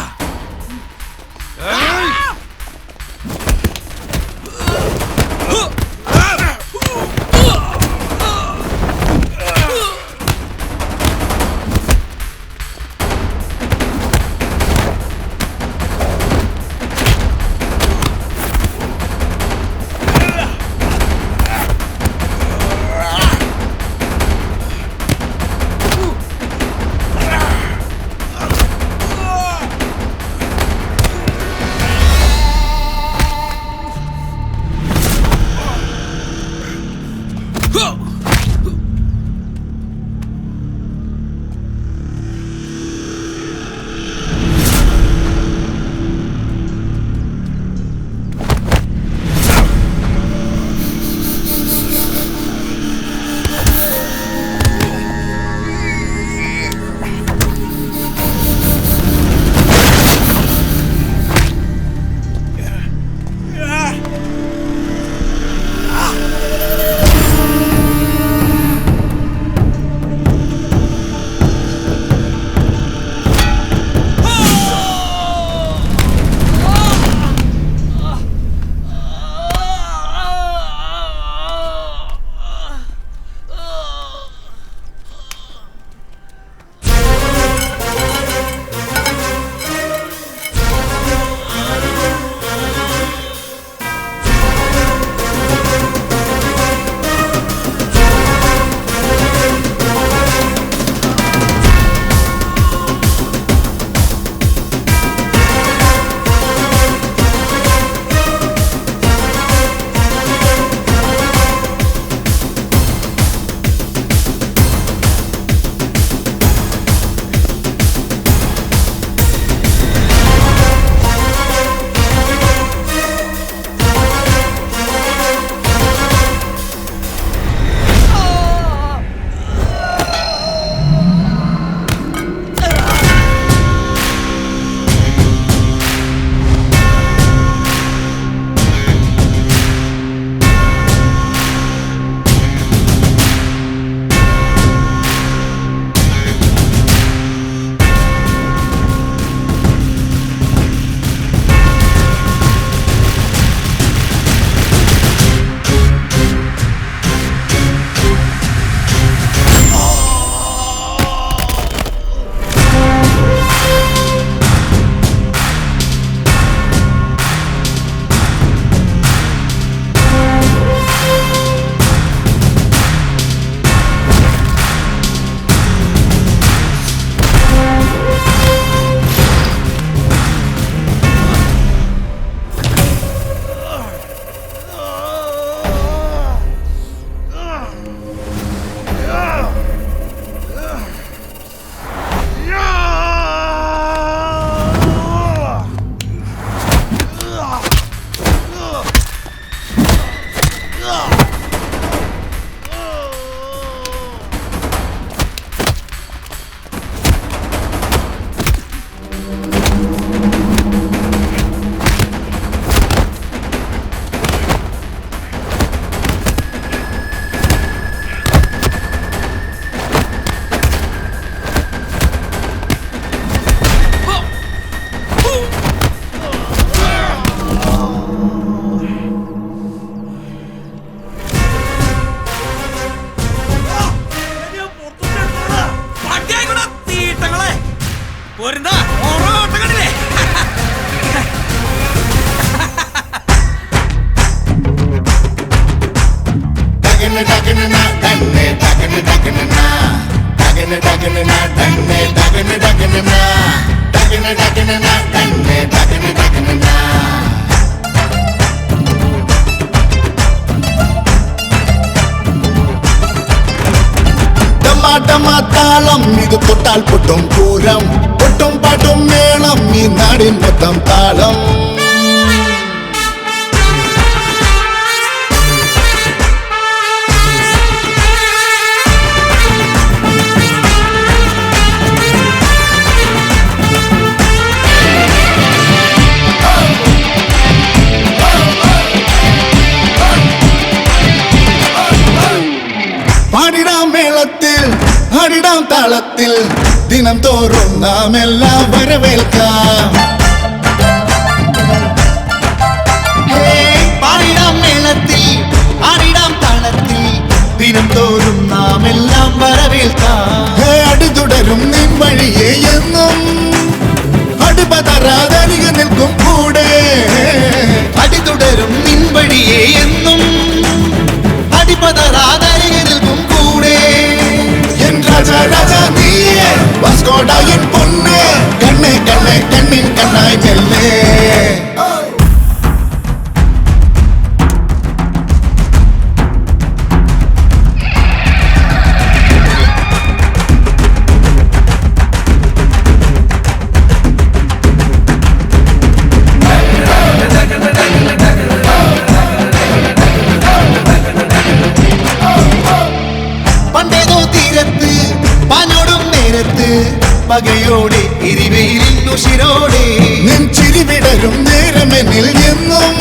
താളം ഇത് തൊട്ടാൽ പൊട്ടും പൂരം പൊട്ടും പാട്ടും മേളം ഈ നാടിൻ മൊത്തം താളം പാടിടാം മേളത്തിൽ ആടിടാം താളത്തിൽ ദിനം തോറും നാം എല്ലാം വരവേൽക്കാം പാടിടാം മേളത്തിൽ ആടിടാം താളത്തിൽ ദിനം തോറും നാം എല്ലാം വരവേൽക്കാം അടിതുടരും നിൻ വഴിയെ എന്നും അടുപതരാതരിക നിൽക്കും കൂടെ അടിതുടരും നിൻ വഴിയെ എന്നും അടിപതരാതരിക നിൽക്കും കൂടെ എൻ രാജ രാജ നീയേ വാസ്കോഡായിൻ പൊന്നേ കണ്ണേ കണ്ണേ കണ്ണിൻ കണ്ണായി മെല്ലെ പകയോടെ ഇരുവയിലുശിരോടെ നെഞ്ചിരി വിടരും നേരമെന്നിൽ എന്നും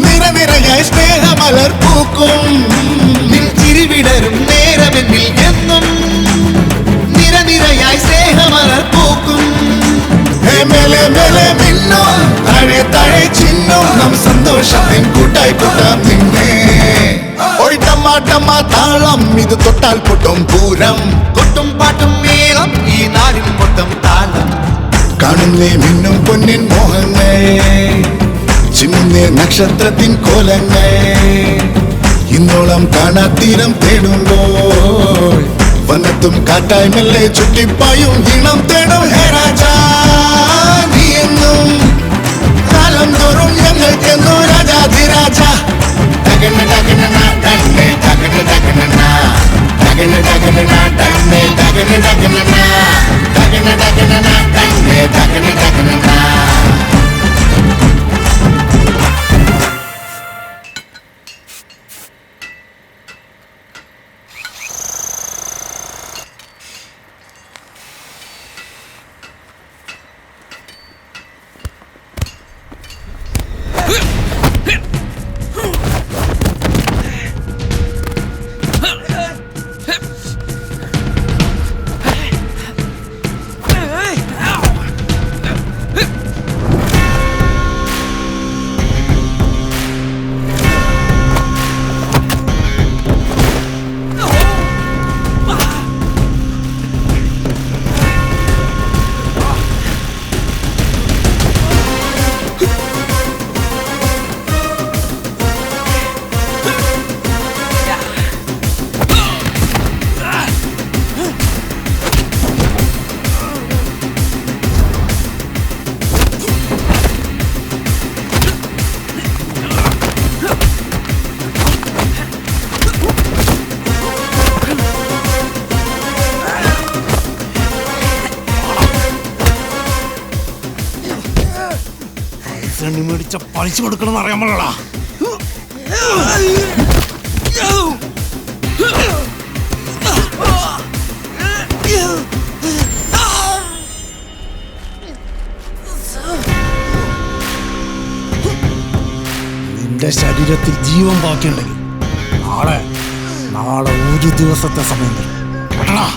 നിറനിറയായി സ്നേഹമലർ പൂക്കും നെഞ്ചിരി വിടരും നേരമെന്നിൽ എന്നും നിറനിറയായി സ്നേഹമലർ പൂക്കും മേലെ മേലെ മിന്നും താഴെ താഴെ ചിന്നും നാം സന്തോഷത്തിൻ കൂട്ടായി കൂട്ടാം നിന്നെ ഒഴിട്ടമാട്ടമാ താളം ഇത് തൊട്ടാൽ പൊട്ടും പൂരം കൊട്ടും പാട്ടും മേളം ഈ നാടിൻ മൊത്തം താളം കാണുന്നേ മിന്നും പൊന്നിൻ മോഹങ്ങൾ ചിന്നുന്നേ നക്ഷത്രത്തിൻ കോലങ്ങൾ ഇന്നോളം കാണാത്തീരം തേടുമ്പോൾ വനത്തും കാറ്റായി മെല്ലെ ചുറ്റിപ്പായും ഈണം തേടും ഹേ രാജാ നീ എന്നും കാലം തോറും ഞങ്ങൾക്കെന്നോ രാജാധിരാജ ടകന ടകന ടകനെ ടകന ടകന ടകന ടകന ടകനെ ടകന ടകന ടകന ടകന ടകനെ ടകന ടകന മേടിച്ച പലിശ കൊടുക്കണം അറിയാൻ പാടില്ല നിന്റെ ശരീരത്തിൽ ജീവൻ ബാക്കിയുണ്ടെങ്കിൽ നാളെ ഒരു ദിവസത്തെ സമയം തരും കേട്ടടാ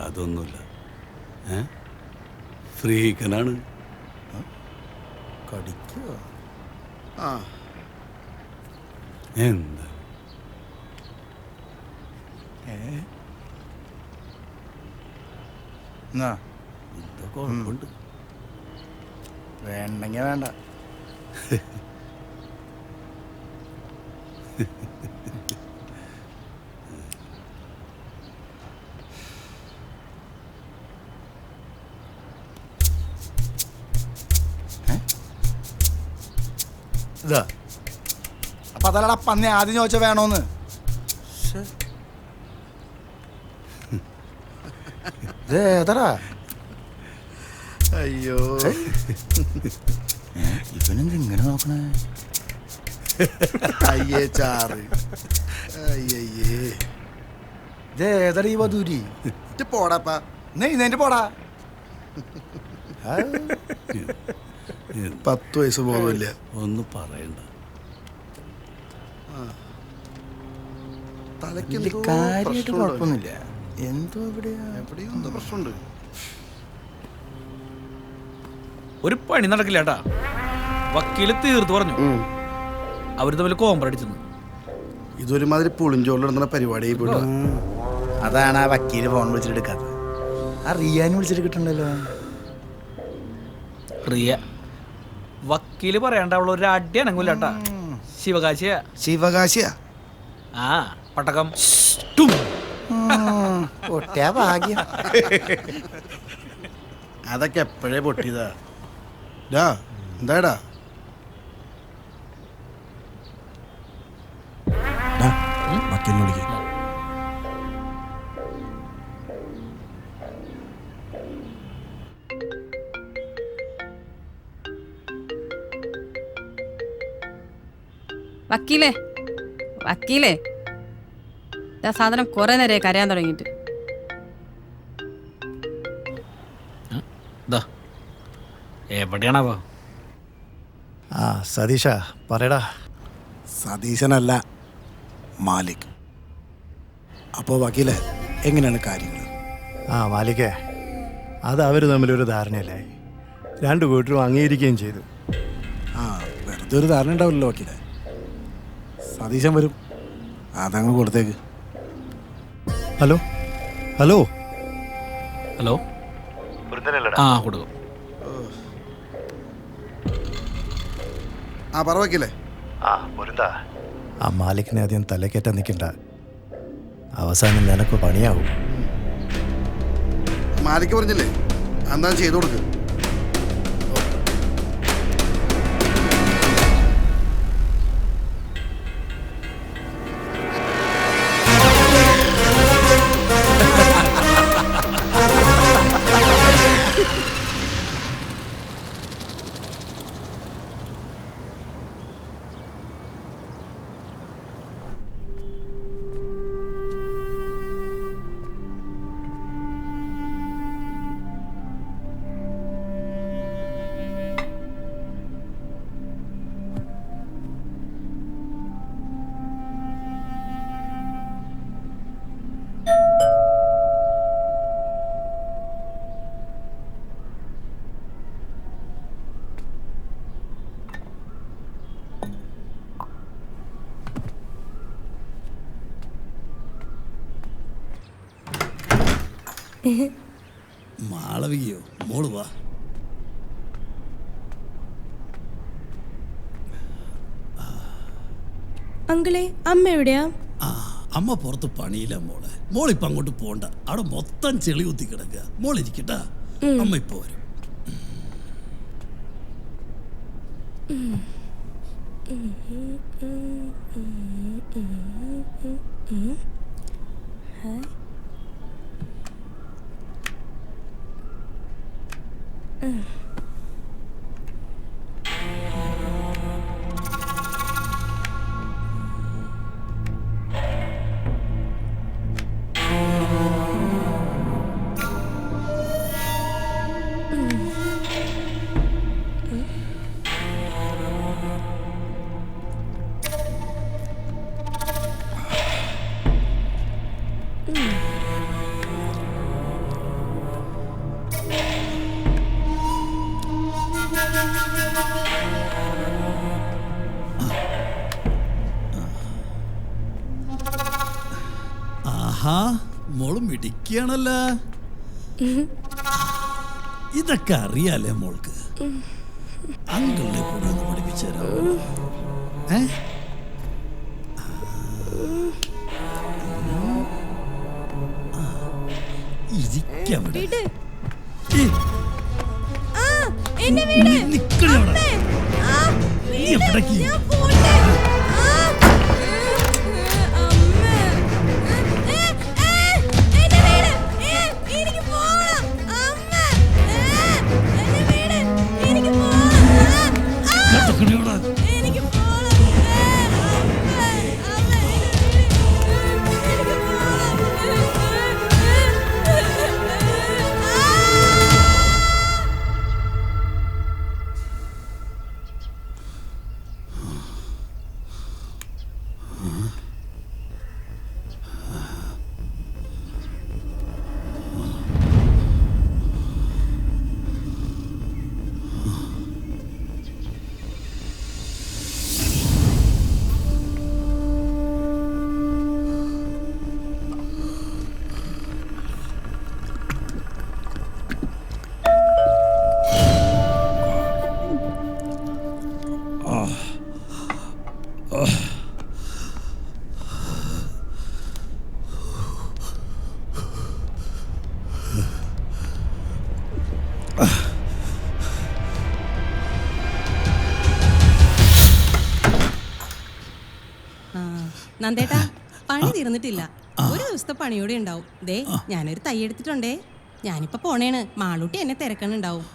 അതൊന്നുമില്ല. ഫ്രീക്കനാണ്. കടിക്കുക. എന്താ കുഴപ്പമുണ്ട്. വേണ്ടെങ്കിൽ വേണ്ട. ഇതാ അപ്പൊ അതല്ലടാ പന്നി ആദ്യം ചോദിച്ച വേണോന്ന്. ഏതടാ? അയ്യോ ഇവനെന്ത് ഇങ്ങനെ നോക്കണേ? അയ്യേ ചാറ്. അയ്യേ ഇതേതടാ ഈ വധൂരി? പോടാപ്പാ നെയ്തേന്റെ പോടാ. 10 വയസ്സ് ബോധമില്ല. ഒന്നും പറയണ്ട. കാര്യമായിട്ട് കുഴപ്പമൊന്നുമില്ല. എന്തോ എവിടെയോ എന്തോ പ്രശ്നമുണ്ട്. ഒരു പണി നടക്കില്ല ഏട്ടാ. വക്കീല് തീർത്ത് പറഞ്ഞു അവര് തമ്മിൽ കോമ്പറടിച്ചു. ഇതൊരുമാതിരി പുളിഞ്ചോളിടുന്ന പരിപാടിയായി പോയിട്ട്. അതാണ് ആ വക്കീല് ഫോൺ വിളിച്ചിട്ട് എടുക്കാത്തത്. ആ റിയാന് വിളിച്ചിട്ട് കിട്ടണ്ടല്ലോ. റിയ വക്കീല് പറയണ്ട, അവള് ഒരു അടി അനങ്ങൂലേട്ടാ. ശിവകാശിയാ. ശിവകാശിയാ? ആ പട്ടക്കം പൊട്ടിയ ഭാഗ്യം. അതൊക്കെ എപ്പോഴേ പൊട്ടിയതാ. എന്താടാ വക്കീലിനെ വിളിക്കാം. വക്കീലേ വക്കീലേ, ആ സാധനം കുറെ നേരമായി കരയാൻ തുടങ്ങിയിട്ട്. എവിടെയാണാവോ? സതീഷ പറയടാ. സതീശനല്ല, മാലിക്. അപ്പോൾ വക്കീലെ എങ്ങനെയാണ് കാര്യങ്ങൾ? മാലിക്കേ, അത് അവർ തമ്മിലൊരു ധാരണയല്ലേ. 2 കൂട്ടരും അംഗീകരിക്കുകയും ചെയ്തു. വെറുതെ ഒരു ധാരണ ഉണ്ടാവില്ലല്ലോ വക്കീലെ. സതീശൻ വരും, അതങ്ങ് കൊടുത്തേക്ക്. Hello hello hello. ആ കൊടുക്കും. പറ വക്കീലേ. ആ മാലിക്കിനെ ആദ്യം തലക്കേറ്റാൻ നിൽക്കണ്ട. അവസാനം നിനക്ക് പണിയാവും. മാലിക്ക് പറഞ്ഞില്ലേ, എന്താ ചെയ്തു കൊടുക്ക്. മാളവികയോ? മോള് വാ. അങ്കിളെ, അമ്മ എവിടെയാ? അമ്മ പുറത്ത് പണിയില്ല മോളെ. മോളിപ്പോ അങ്ങോട്ട് പോണ്ട, അവിടെ മൊത്തം ചെളി കുത്തി കിടക്കുക. മോളിരിക്കട്ടാ, അമ്മ ഇപ്പൊ വരും. ആഹാ മോള് മിടിക്കുകയാണല്ല. ഇതൊക്കെ അറിയാലേ മോൾക്ക്. അങ്കിളിനെ കൂടെ ഒന്ന് പഠിപ്പിച്ചു തരാമോ? നന്ദേട്ടാ, പണി തീർന്നിട്ടില്ല. ഒരു ദിവസത്തെ പണിയോടെ ഉണ്ടാവും. ദേ ഞാനൊരു തൈ എടുത്തിട്ടുണ്ടേ. ഞാനിപ്പോ പോണേണ്. മാളൂട്ടി എന്നെ തിരക്കണുണ്ടാവും.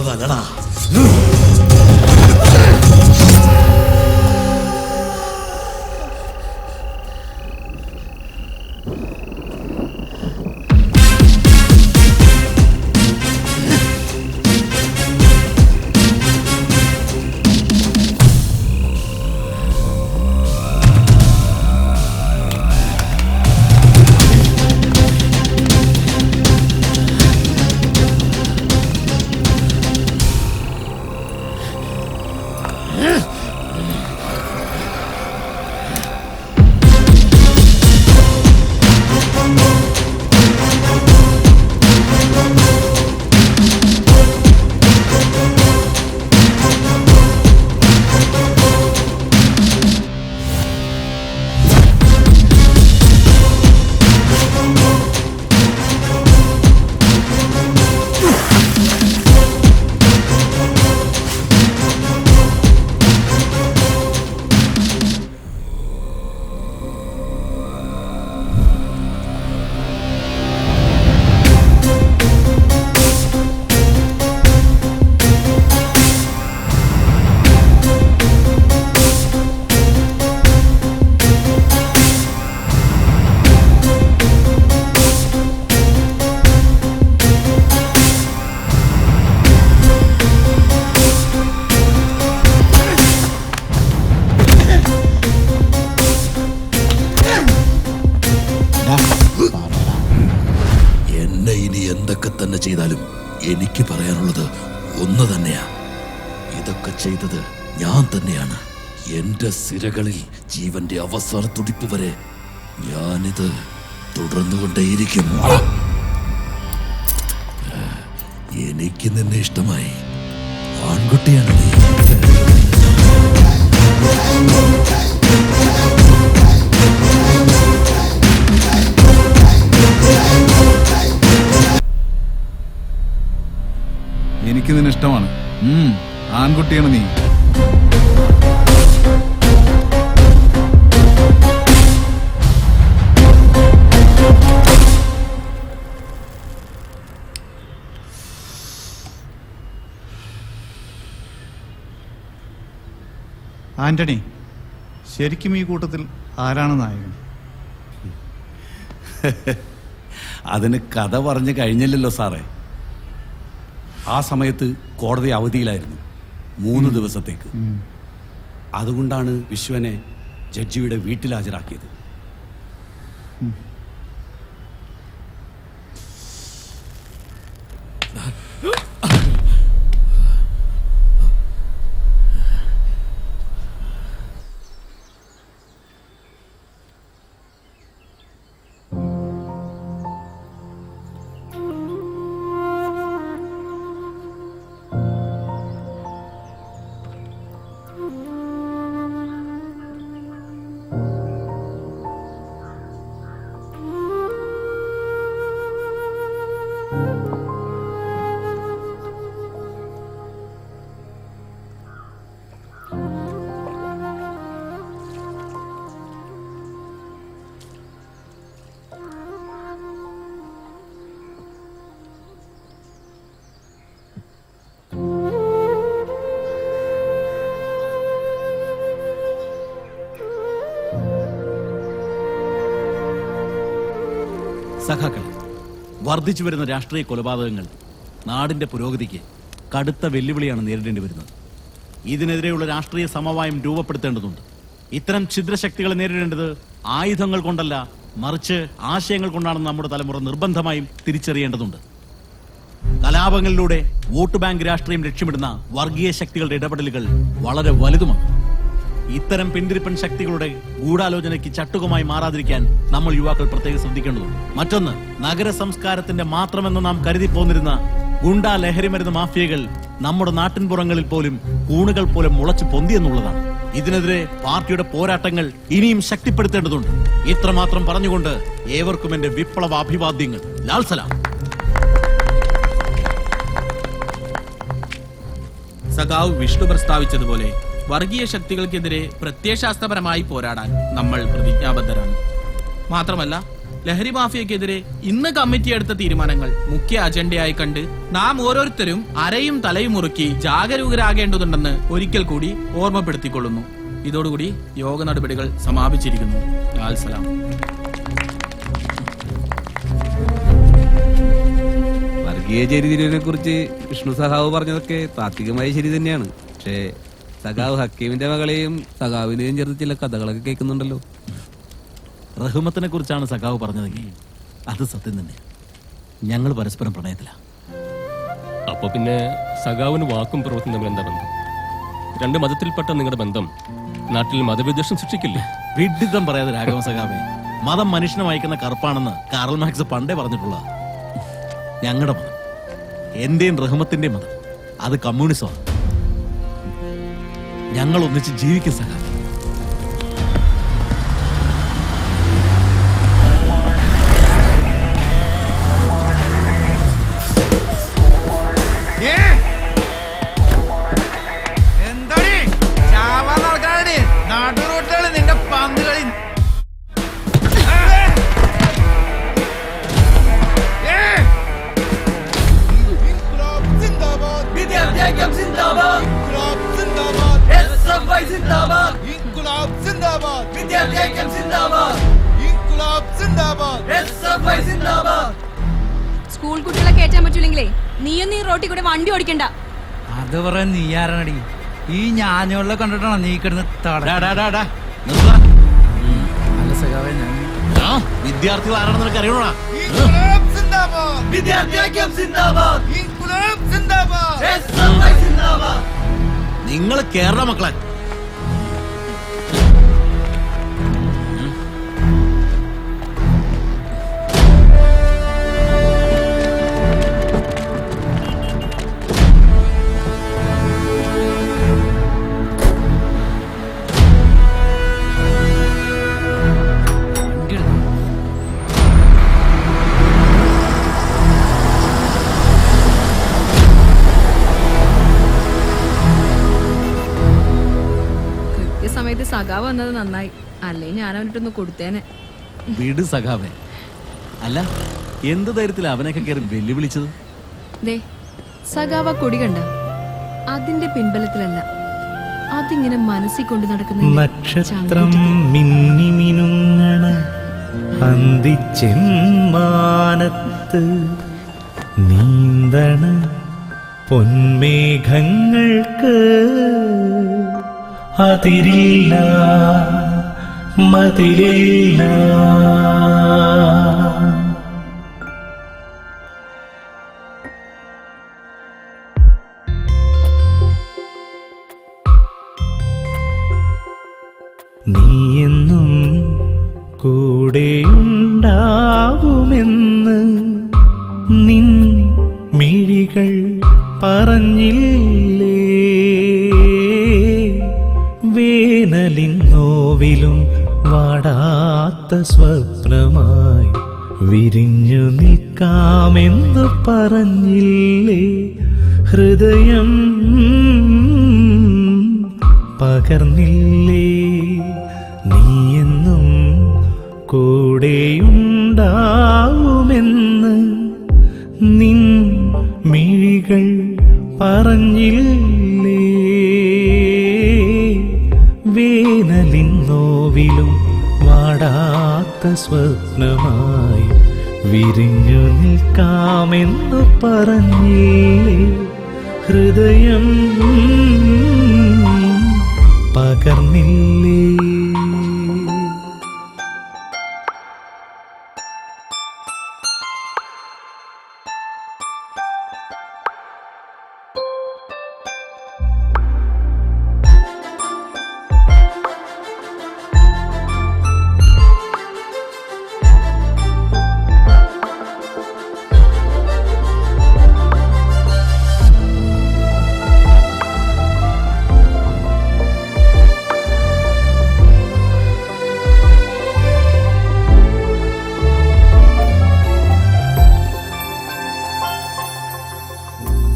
പറഞ്ഞതല്ലടാ. എന്നെ ഇനി എന്തൊക്കെ തന്നെ ചെയ്താലും എനിക്ക് പറയാനുള്ളത് ഒന്ന് തന്നെയാ. ഇതൊക്കെ ചെയ്തത് ഞാൻ തന്നെയാണ്. എന്റെ സിരകളിൽ ജീവന്റെ അവസാന തുടിപ്പ് വരെ ഞാനിത് തുടർന്നുകൊണ്ടേയിരിക്കും. എനിക്ക് നിന്നെ ഇഷ്ടമായി. ആൺകുട്ടിയാണ് നീ. എനിക്ക് നിന്നെ ഇഷ്ടമാണ്. ആൺകുട്ടിയാണ് നീ. ആന്റണി, ശരിക്കും ഈ കൂട്ടത്തിൽ ആരാണ് നായകൻ? അതിന് കഥ പറഞ്ഞു കഴിഞ്ഞില്ലല്ലോ സാറേ. ആ സമയത്ത് കോടതി അവധിയിലായിരുന്നു 3 ദിവസത്തേക്ക്. അതുകൊണ്ടാണ് വിശ്വനെ ജഡ്ജിയുടെ വീട്ടിൽ ഹാജരാക്കിയത്. സഖാക്കൾ, വർദ്ധിച്ചു വരുന്ന രാഷ്ട്രീയ കൊലപാതകങ്ങൾ നാടിന്റെ പുരോഗതിക്ക് കടുത്ത വെല്ലുവിളിയാണ് നേരിടേണ്ടി വരുന്നത്. ഇതിനെതിരെയുള്ള രാഷ്ട്രീയ സമവായം രൂപപ്പെടുത്തേണ്ടതുണ്ട്. ഇത്തരം ഛിദ്രശക്തികളെ നേരിടേണ്ടത് ആയുധങ്ങൾ കൊണ്ടല്ല, മറിച്ച് ആശയങ്ങൾ കൊണ്ടാണെന്ന് നമ്മുടെ തലമുറ നിർബന്ധമായും തിരിച്ചറിയേണ്ടതുണ്ട്. കലാപങ്ങളിലൂടെ വോട്ട് ബാങ്ക് രാഷ്ട്രീയം ലക്ഷ്യമിടുന്ന വർഗീയ ശക്തികളുടെ ഇടപെടലുകൾ വളരെ വലുതുമാണ്. ഇത്തരം പിന്തിരിപ്പൻ ശക്തികളുടെ ഗൂഢാലോചനയ്ക്ക് ചട്ടുകമായി മാറാതിരിക്കാൻ നമ്മൾ യുവാക്കൾ പ്രത്യേകം ശ്രദ്ധിക്കേണ്ടതുണ്ട്. മറ്റൊന്ന്, നഗര സംസ്കാരത്തിന്റെ മാത്രമെന്ന് നാം കരുതി പോന്നിരുന്ന ഗുണ്ടാ ലഹരിമരുന്ന് മാഫിയകൾ നമ്മുടെ നാട്ടിൻപുറങ്ങളിൽ പോലും കൂണുകൾ പോലെ മുളച്ചു പൊന്തിയെന്നുള്ളതാണ്. ഇതിനെതിരെ പാർട്ടിയുടെ പോരാട്ടങ്ങൾ ഇനിയും ശക്തിപ്പെടുത്തേണ്ടതുണ്ട്. ഇത്രമാത്രം പറഞ്ഞുകൊണ്ട് ഏവർക്കും എന്റെ വിപ്ലവ അഭിവാദ്യങ്ങൾ. ലാൽ സലാം. സഖാവ് വിഷ്ണു പ്രസ്താവിച്ചതുപോലെ വർഗീയ ശക്തികൾക്കെതിരെ പ്രത്യയശാസ്ത്രപരമായി പോരാടാൻ നമ്മൾ പ്രതിജ്ഞാബദ്ധരാണ്. മാത്രമല്ല ലഹരി മാഫിയക്കെതിരെ ഇന്ന് കമ്മിറ്റി എടുത്ത തീരുമാനങ്ങൾ മുഖ്യ അജണ്ടയായി കണ്ട് നാം ഓരോരുത്തരും അരയും തലയും മുറുക്കി ജാഗരൂകരാകേണ്ടതുണ്ടെന്ന് ഒരിക്കൽ കൂടി ഓർമ്മപ്പെടുത്തിക്കൊള്ളുന്നു. ഇതോടുകൂടി യോഗ നടപടികൾ സമാപിച്ചിരിക്കുന്നു. ലാൽ സലാം. വർഗീയ ചേരിതിരിവിനെ കുറിച്ച് വിഷ്ണു സഖാവ് പറഞ്ഞതൊക്കെ താത്വികമായി ശരി തന്നെയാണ്. പക്ഷേ സഖാവ് ഹക്കീമിന്റെ മകളെയും സഖാവിനെയും ചേർത്ത് ചില കഥകളൊക്കെ കേൾക്കുന്നുണ്ടല്ലോ. റഹ്മത്തിനെ കുറിച്ചാണ് സഖാവ് പറഞ്ഞതെങ്കിൽ അത് സത്യം തന്നെ. ഞങ്ങൾ പരസ്പരം പ്രണയത്തിലാണ്. അപ്പൊ പിന്നെ സഖാവിന് വാക്കും പ്രവൃത്തിയും തമ്മിൽ എന്താ ബന്ധം? രണ്ട് മതത്തിൽപ്പെട്ട നിങ്ങളുടെ ബന്ധം നാട്ടിൽ മതവിദ്വേഷം സൃഷ്ടിക്കില്ലേ? വിഡിത്തം പറയാതെ രാഘവ സഖാവേ, മതം മനുഷ്യനെ വായിക്കുന്ന കറുപ്പാണെന്ന് കാറൽ മാർക്സ് പണ്ടേ പറഞ്ഞിട്ടുള്ള ഞങ്ങളുടെ മതം, എന്റെയും റഹ്മത്തിന്റെയും മതം, അത് കമ്മ്യൂണിസമാണ്. ഞങ്ങൾ ഒന്നിച്ച് ജീവിക്കും സഖാവ്. എന്താടി ചാവാൻ നടക്കാടി നാട്ടുറോട്ടുകള് നിന്റെ പന്ത് കളി. വിദ്യാർത്ഥിഐക്യം സിന്ദാബാദ്, SFI സിന്ദാബാദ്, വിദ്യാർത്ഥിഐക്യം സിന്ദാബാദ്, SFI സിന്ദാബാദ്. സ്കൂൾ കുട്ടികളെ കയറ്റാൻ പറ്റൂലെങ്കിലേ നീയൊന്നും ഈ റോട്ടിൽ കൂടെ വണ്ടി ഓടിക്കണ്ട. അത് പറയാൻ നീ ആരാണടി? ഈ ഞാഞ്ഞോളെ കണ്ടിട്ടാണോ നീ കിടന്ന് വിദ്യാർത്ഥികൾ ആരാണെന്ന് നിനക്ക് അറിയണോടാ? വിദ്യാർത്ഥിഐക്യം സിന്ദാബാദ്, SFI സിന്ദാബാദ്. നിങ്ങൾ കേരള മക്കളെ. സമയത്ത് സഖാവ് വന്നത് നന്നായി, അല്ലേ ഞാൻ അവനിട്ടൊന്ന് കൊടുത്തേനെ. വീട് സഖാവേ. അല്ല, എന്ത് ധൈര്യത്തിൽ അവനൊക്കെ കയറി വെല്ലുവിളിച്ചത്? ദേ സഖാവ കൊടി കണ്ട, അതിന്റെ പിൻബലത്തിലല്ല, അതിങ്ങനെ മനസ്സിൽ കൊണ്ട് നടക്കുന്ന നക്ഷത്രം മിന്നി മിനുങ്ങണ അന്തിച്ചെമ്മാനത്ത് നീന്തണ പൊന്മേഘങ്ങൾക്ക് അതിരില്ല മതിലില്ല. നീയെന്നും കൂടെയുണ്ടാവുമെന്ന് നിൻ മിഴികൾ പറഞ്ഞില്ലേ? വേനലിൻ നോവിലും വാടാത്ത സ്വപ്നമായി വിരിഞ്ഞു നിൽക്കാമെന്ന് പറഞ്ഞില്ലേ? ഹൃദയം പകർന്നില്ലേ? നീയെന്നും കൂടെയുണ്ടാവുമെന്ന് നിൻ മിഴികൾ പറഞ്ഞില്ലേ? വേനലിൻ നോവിലും വാടാത്ത സ്വപ്നമായി വിരിഞ്ഞു നിൽക്കാമെന്ന് പറഞ്ഞില്ലേ? ഹൃദയം പകർന്നില്ലേ?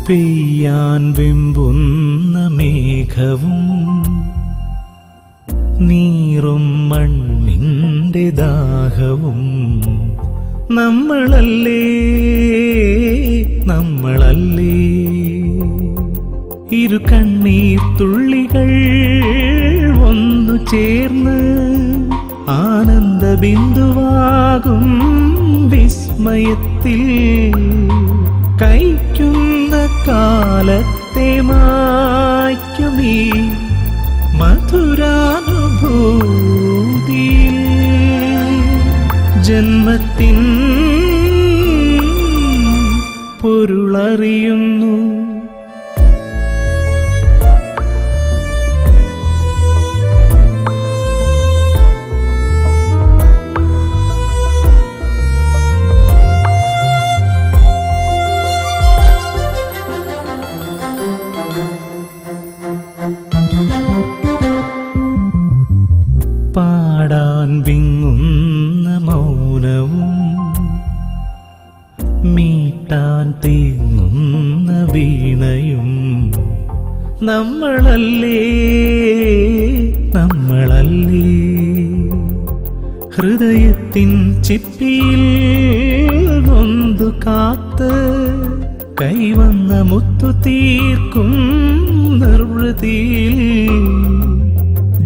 പെയ്യാൻ വെമ്പുന്ന മേഘവും നീറും മണ്ണിൻ്റെ ദാഹവും നമ്മളല്ലേ നമ്മളല്ലേ ഇരു കണ്ണീർ തുള്ളികൾ ഒന്നു ചേർന്ന് ആനന്ദ ബിന്ദുവാകും വിസ്മയത്തിൽ കൈക്കുന്ന കാലത്തെ മായ്ക്കുമീ മധുരാനുഭൂതിയിൽ ജന്മത്തിൻ പൊരുളറിയുന്നു. പാടാൻ വിങ്ങുന്ന മൗനവും മീട്ടാൻ തേങ്ങുന്ന വീണയും നമ്മളല്ലേ നമ്മളല്ലേ ഹൃദയത്തിൻ ചിപ്പിയിൽ നൊന്തു കാത്ത് കൈവന്ന മുത്തു തീർക്കും നിർവൃതിയിൽ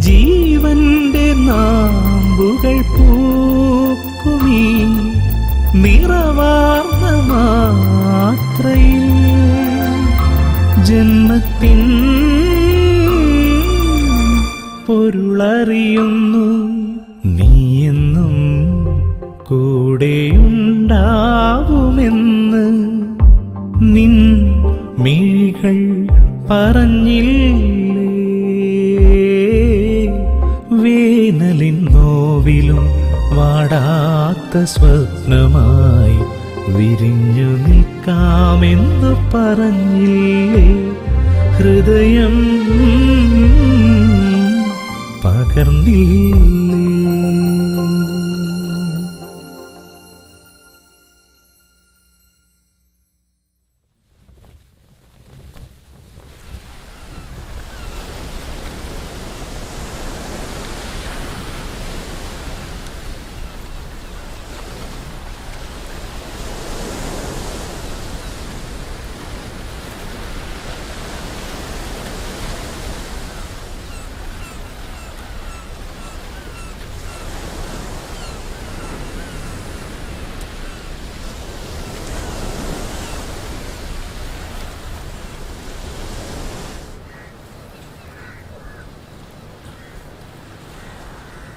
ജീവന്റെ നാമ്പുകൾ പൂക്കുമീ നിറവാർന്ന മാത്രയിൽ ജന്മത്തിൻ പൊരുളറിയുന്നു. നീയെന്നും കൂടെയുണ്ടാവുമെന്ന് നിൻ മിഴികൾ പറഞ്ഞില്ലേ. വേനലിൻ നോവിലും വാടാത്ത സ്വപ്നമായി വിരിഞ്ഞു നിൽക്കാമെന്ന് പറഞ്ഞില്ലേ. ഹൃദയം പകർന്നില്ലേ.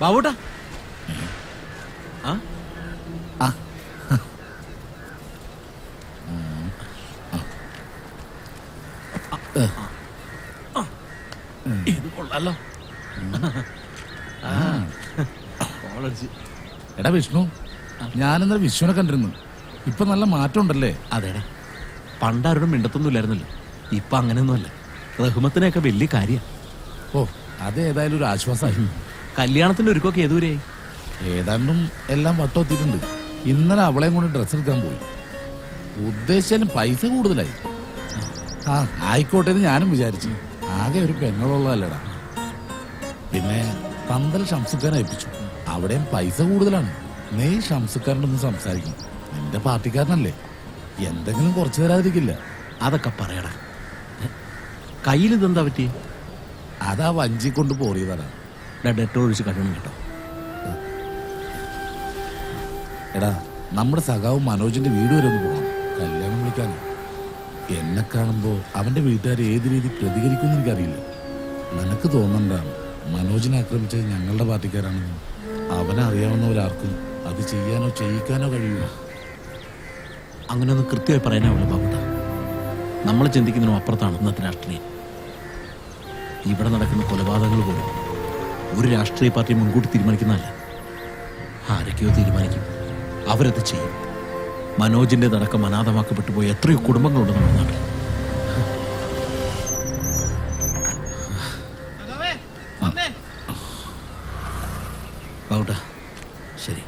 ബാബൂട്ടാ ഇത് കൊള്ളാലോ. എടാ വിഷ്ണു, ഞാനെന്നൊരു വിഷ്ണുവിനെ കണ്ടിരുന്നു. ഇപ്പൊ നല്ല മാറ്റം ഉണ്ടല്ലേ? അതേടാ, പണ്ടാരോടും മിണ്ടത്തൊന്നുമില്ലായിരുന്നല്ലോ. ഇപ്പൊ അങ്ങനെയൊന്നുമല്ല. റഹ്മത്തിനെയൊക്കെ വലിയ കാര്യം. ഓ, അത് ഏതായാലും ഒരു ആശ്വാസമായി. കല്യാണത്തിന്റെ ഒരുക്കൊക്കെ ഏതുവരെയായി? ഏതാണ്ടും എല്ലാം വട്ടൊത്തിയിട്ടുണ്ട്. ഇന്നലെ അവളെയും കൊണ്ട് ഡ്രസ്സ് എടുക്കാൻ പോയി. ഉദ്ദേശിച്ചാലും പൈസ കൂടുതലായി. ആ ആയിക്കോട്ടെ എന്ന് ഞാനും വിചാരിച്ചു. ആകെ ഒരു പെങ്ങളുള്ളതല്ലടാ. പിന്നെ പന്തൽ ഷംസുഖാനെ ഏൽപ്പിച്ചു. അവിടെയും പൈസ കൂടുതലാണ്. നീ ഷംസുഖാരനൊന്ന് സംസാരിക്കും. നിന്റെ പാർട്ടിക്കാരനല്ലേ, എന്തെങ്കിലും കുറച്ചു തരാതിരിക്കില്ല. അതൊക്കെ പറയടാ. കയ്യിൽ ഇതെന്താ പറ്റി? അതാ വഞ്ചി കൊണ്ട് പോറിയതാണ്. ഡെറ്റോൾ ഒഴിച്ച് കഴിയണം കേട്ടോ. എടാ, നമ്മുടെ സഖാവ് മനോജിന്റെ വീട് വരെ ഒന്ന് പോകണം, കല്യാണം വിളിക്കാൻ. എന്നെ കാണുമ്പോ അവന്റെ വീട്ടുകാർ ഏത് രീതി പ്രതികരിക്കുമെന്ന് എനിക്കറിയില്ല. നിനക്ക് തോന്നണ്ടാണ് മനോജിനെ ആക്രമിച്ചത് ഞങ്ങളുടെ പാർട്ടിക്കാരാണെന്ന്. അവനെ അറിയാവുന്നവരാർക്കും അത് ചെയ്യാനോ ചെയ്യിക്കാനോ കഴിയില്ല. അങ്ങനെയൊന്നും കൃത്യമായി പറയാനാവില്ല ബാബുട്ട. നമ്മൾ ചിന്തിക്കുന്നതിനും അപ്പുറത്താണ് ഇന്നത്തെ രാഷ്ട്രീയം. ഇവിടെ നടക്കുന്ന കൊലപാതകങ്ങൾ പോലും ഒരു രാഷ്ട്രീയ പാർട്ടി മുൻകൂട്ടി തീരുമാനിക്കുന്നതല്ല. ആരൊക്കെയോ തീരുമാനിക്കും, അവരത് ചെയ്യും. മനോജിന്റെ അടക്കം അനാഥമാക്കപ്പെട്ടു പോയ എത്രയോ കുടുംബങ്ങളുണ്ട് നമ്മുടെ നാട്ടിൽ. ബാബുട്ട, ശരി.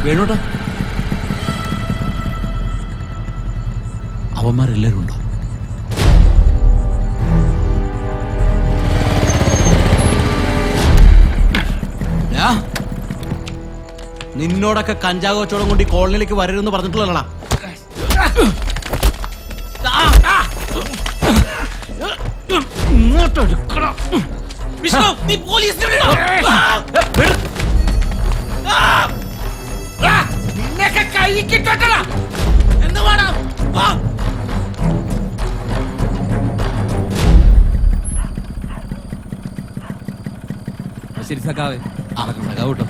വേണോട്ടാ, അവന്മാരെല്ലാരും ഉണ്ടോ? നിന്നോടൊക്കെ കഞ്ചാവ് കച്ചവടം കൊണ്ട് ഈ കോളനിയിലേക്ക് വരരുതെന്ന് പറഞ്ഞിട്ടുള്ളതാ. ശരി സഖാവേ, സഖാവ് കേട്ടോ.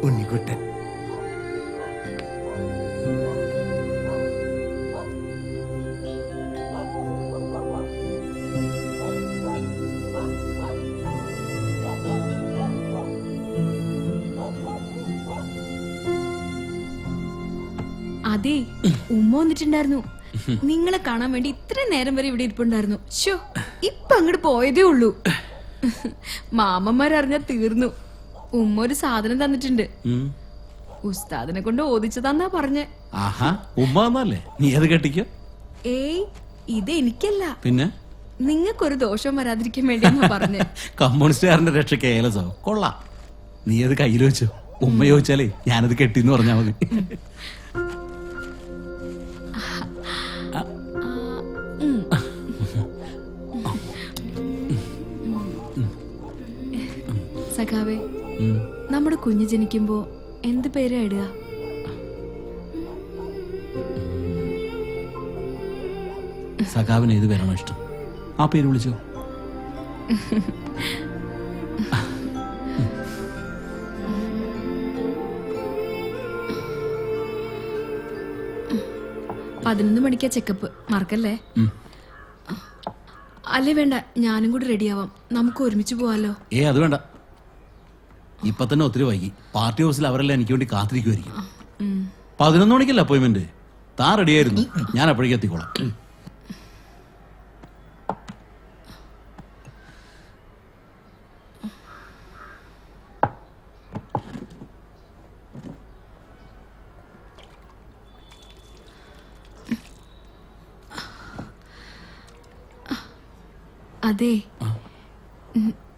ഉണ്ണിക്കുട്ടൻ അതെ, ഉമ്മ വന്നിട്ടുണ്ടായിരുന്നു. നിങ്ങളെ കാണാൻ വേണ്ടി ഇത്ര നേരം വരെ ഇവിടെ ഇരിപ്പുണ്ടായിരുന്നു. ഷോ, ഇപ്പൊ അങ്ങോട്ട് പോയതേ ഉള്ളൂ. മാമന്മാരറിഞ്ഞാ തീർന്നു. ഉമ്മ ഒരു സാധനം തന്നിട്ടുണ്ട്. ഉസ്താദിനെ കൊണ്ട് ഓദിച്ചതാന്നാ പറഞ്ഞേ. ആഹാ, ഉമ്മ വന്നല്ലേ, നീ അത് കെട്ടിക്കോ. ഏയ്, ഇത് എനിക്കല്ല, പിന്നെ നിങ്ങൾക്കൊരു ദോഷം വരാതിരിക്കാൻ വേണ്ടിയാ പറഞ്ഞേ. കമ്മ്യൂണിസ്റ്റുകാരന്റെ രക്ഷയ്ക്ക് ഏലസോ കൊള്ളാം. നീ അത് കയ്യിൽ വെച്ചോ. ഉമ്മ ചോദിച്ചാലേ ഞാനത് കെട്ടിന്ന് പറഞ്ഞാ മതി. സഖാവേ, നമ്മുടെ കുഞ്ഞ് ജനിക്കുമ്പോ എന്ത് പേരാ ഇടുക? സഖാവിന് ഏത് പേരാണോ ഇഷ്ടം ആ പേര് വിളിച്ചോ. മണിക്കാ ചെക്കപ്പ്, മറക്കല്ലേ. അല്ലേ വേണ്ട, ഞാനും കൂടി റെഡിയാവാം, നമുക്ക് ഒരുമിച്ച് പോവാലോ. അത് വേണ്ട, ഇപ്പൊ തന്നെ ഒത്തിരി വൈകി. പാർട്ടി ഹൗസിൽ അവരെല്ലാം എനിക്ക് വേണ്ടി കാത്തിരിക്കുമായിരിക്കും. 11 മണിക്കല്ല അപ്പോയിന്റ്മെന്റ്. താൻ റെഡിയായിരുന്നു, ഞാൻ അപ്പോഴേക്കും എത്തിക്കോളാം. അതെ,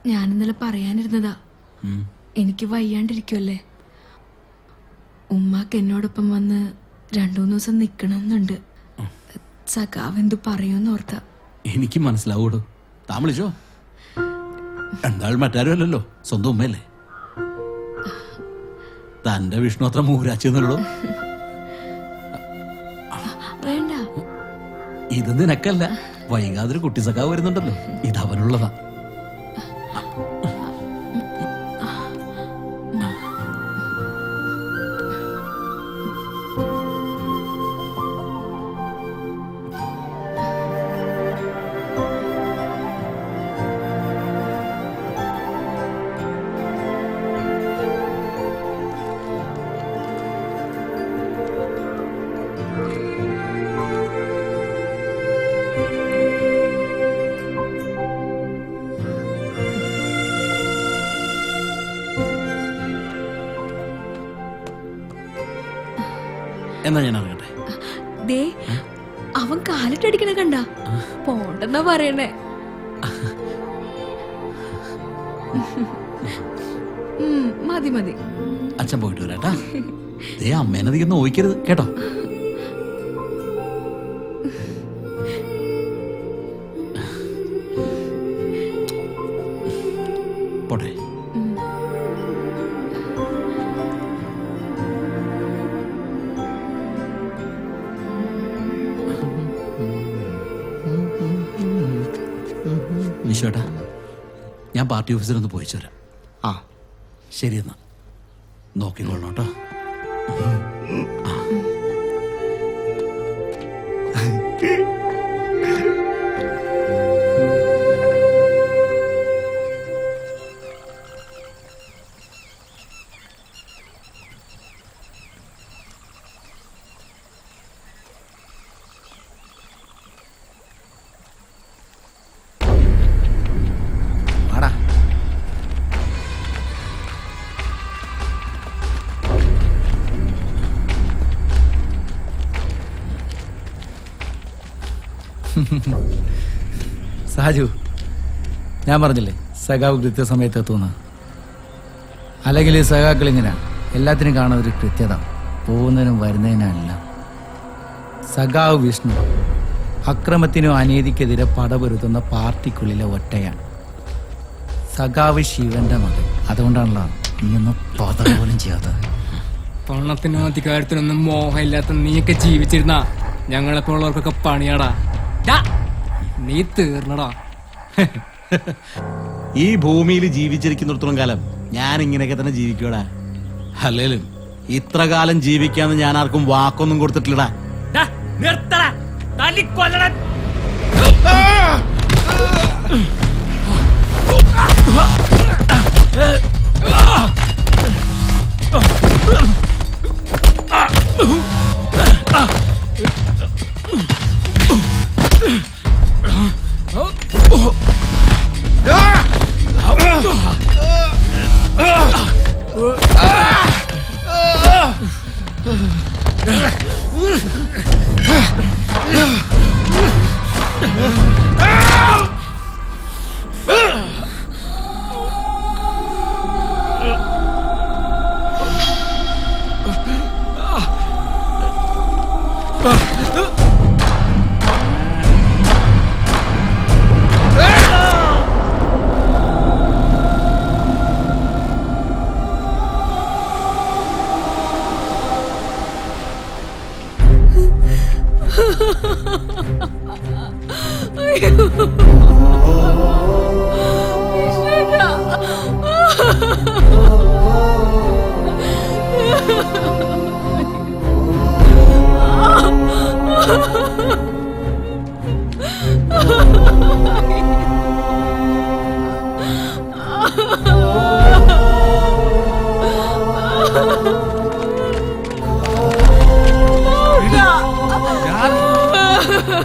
ഞാനിന്നലെ പറയാനിരുന്നതാ. എനിക്ക് വയ്യാണ്ടിരിക്കുമല്ലേ, ഉമ്മാക്ക് എന്നോടൊപ്പം വന്ന് 2-3 ദിവസം നിക്കണമെന്നുണ്ട്. സഖാവ് എന്തു പറയൂന്ന് ഓർത്ത. എനിക്ക് മനസ്സിലാവൂടോ, താൻ വിളിച്ചോ. എന്താൾ മറ്റാരും അല്ലല്ലോ, സ്വന്തം ഉമ്മയല്ലേ. തന്റെ വിഷ്ണു അത്ര മൂരാച്ചെന്നുള്ളൂ. വേണ്ട, ഇത് നിനക്കല്ല, വൈകാതൊരു കുട്ടി സഖാവ് വരുന്നുണ്ടല്ലോ, ഇത് അവനുള്ളതാ. എന്നാ ഞാൻ അറിയട്ടെ. ദേ, അവൻ കാലിട്ടടിക്കണ കണ്ട, പോണ്ടെന്നാ പറയണേ. മതി മതി, അച്ഛൻ പോയിട്ട് വരാട്ടാ. ദേ, അമ്മേനധികം നോയിക്കരുത് കേട്ടോ. പോട്ടെ. വിശ്വേട്ടാ, ഞാൻ പാർട്ടി ഓഫീസിലൊന്ന് പോയിച്ചു വരാം. ശരി എന്നാ, നോക്കിക്കൊള്ളണം കേട്ടോ. സാജു, ഞാൻ പറഞ്ഞില്ലേ സഖാവ് കൃത്യസമയത്ത് എത്തുന്ന. അല്ലെങ്കിൽ ഈ സഖാക്കൾ ഇങ്ങനെ എല്ലാത്തിനും കാണുന്ന ഒരു കൃത്യത, പോകുന്നതിനും വരുന്നതിനല്ല. സഖാവ് വിഷ്ണു അക്രമത്തിനും അനീതിക്കെതിരെ പടപൊരുത്തുന്ന പാർട്ടിക്കുള്ളിലെ ഒറ്റയാണ്. സഖാവ് ശിവന്റെ മകൻ. അതുകൊണ്ടാണല്ലോ നീയൊന്നും പത പോലും ചെയ്യാത്തത്. പണത്തിനും അധികാരത്തിനൊന്നും മോഹമില്ലാത്ത നീയൊക്കെ ജീവിച്ചിരുന്ന ഞങ്ങളെപ്പോലുള്ളവർക്കൊക്കെ പണിയാടാ. നീ തീർന്നടാ. ഈ ഭൂമിയിൽ ജീവിച്ചിരിക്കുന്നിടത്തോളം കാലം ഞാൻ ഇങ്ങനെയൊക്കെ തന്നെ ജീവിക്കൂടാ. അല്ലേലും ഇത്ര കാലം ജീവിക്കാന്ന് ഞാൻ ആർക്കും വാക്കൊന്നും കൊടുത്തിട്ടില്ലടാ. നിർത്തടാ, തല്ലിക്കൊല്ലടാ.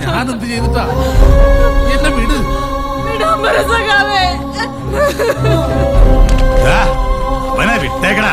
ഞാനെന്ത് ചെയ്തിട്ടാ? എന്നെ വിട്. വിട്ടേക്കടാ.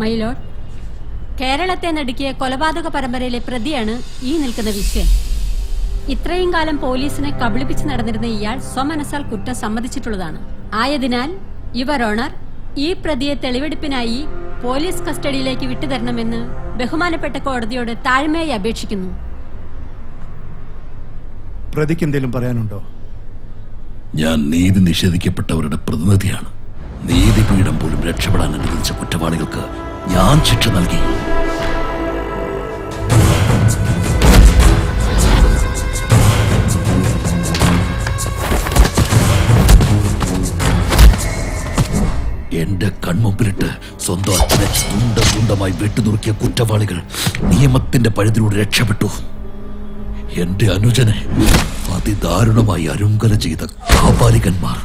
മൈലോഡ്, കേരളത്തെ നടുക്കിയ കൊലപാതക പരമ്പരയിലെ പ്രതിയാണ് ഈ നിൽക്കുന്ന വിശ്വൻ. ഇത്രയും കാലം പോലീസിനെ കബളിപ്പിച്ച് നടന്നിരുന്ന ഇയാൾ സ്വമനസാൽ കുറ്റം സമ്മതിച്ചിട്ടുള്ളതാണ്. ആയതിനാൽ യുവർ ഓണർ, ഈ പ്രതിയെ തെളിവെടുപ്പിനായി പോലീസ് കസ്റ്റഡിയിലേക്ക് വിട്ടുതരണമെന്ന് ബഹുമാനപ്പെട്ട കോടതിയോട് താഴ്മയായി അപേക്ഷിക്കുന്നു. പ്രതിക്ക് എന്തെങ്കിലും പറയാനുണ്ടോ? ഞാൻ നീതി നിഷേധിക്കപ്പെട്ടവരുടെ പ്രതിനിധിയാണ്. നീതിപീഠം പോലും രക്ഷപ്പെടാൻ അനുവദിച്ച കുറ്റവാളികൾക്ക് ഞാൻ ശിക്ഷ നൽകി. എന്റെ കൺമുമ്പിലിട്ട് സ്വന്തം അച്ഛനെ തുണ്ടമായി വെട്ടുനുറുക്കിയ കുറ്റവാളികൾ നിയമത്തിന്റെ പഴുതിലൂടെ രക്ഷപ്പെട്ടു. എന്റെ അനുജനെ അതിദാരുണമായി അരുങ്കല ചെയ്ത കാപാലികന്മാർ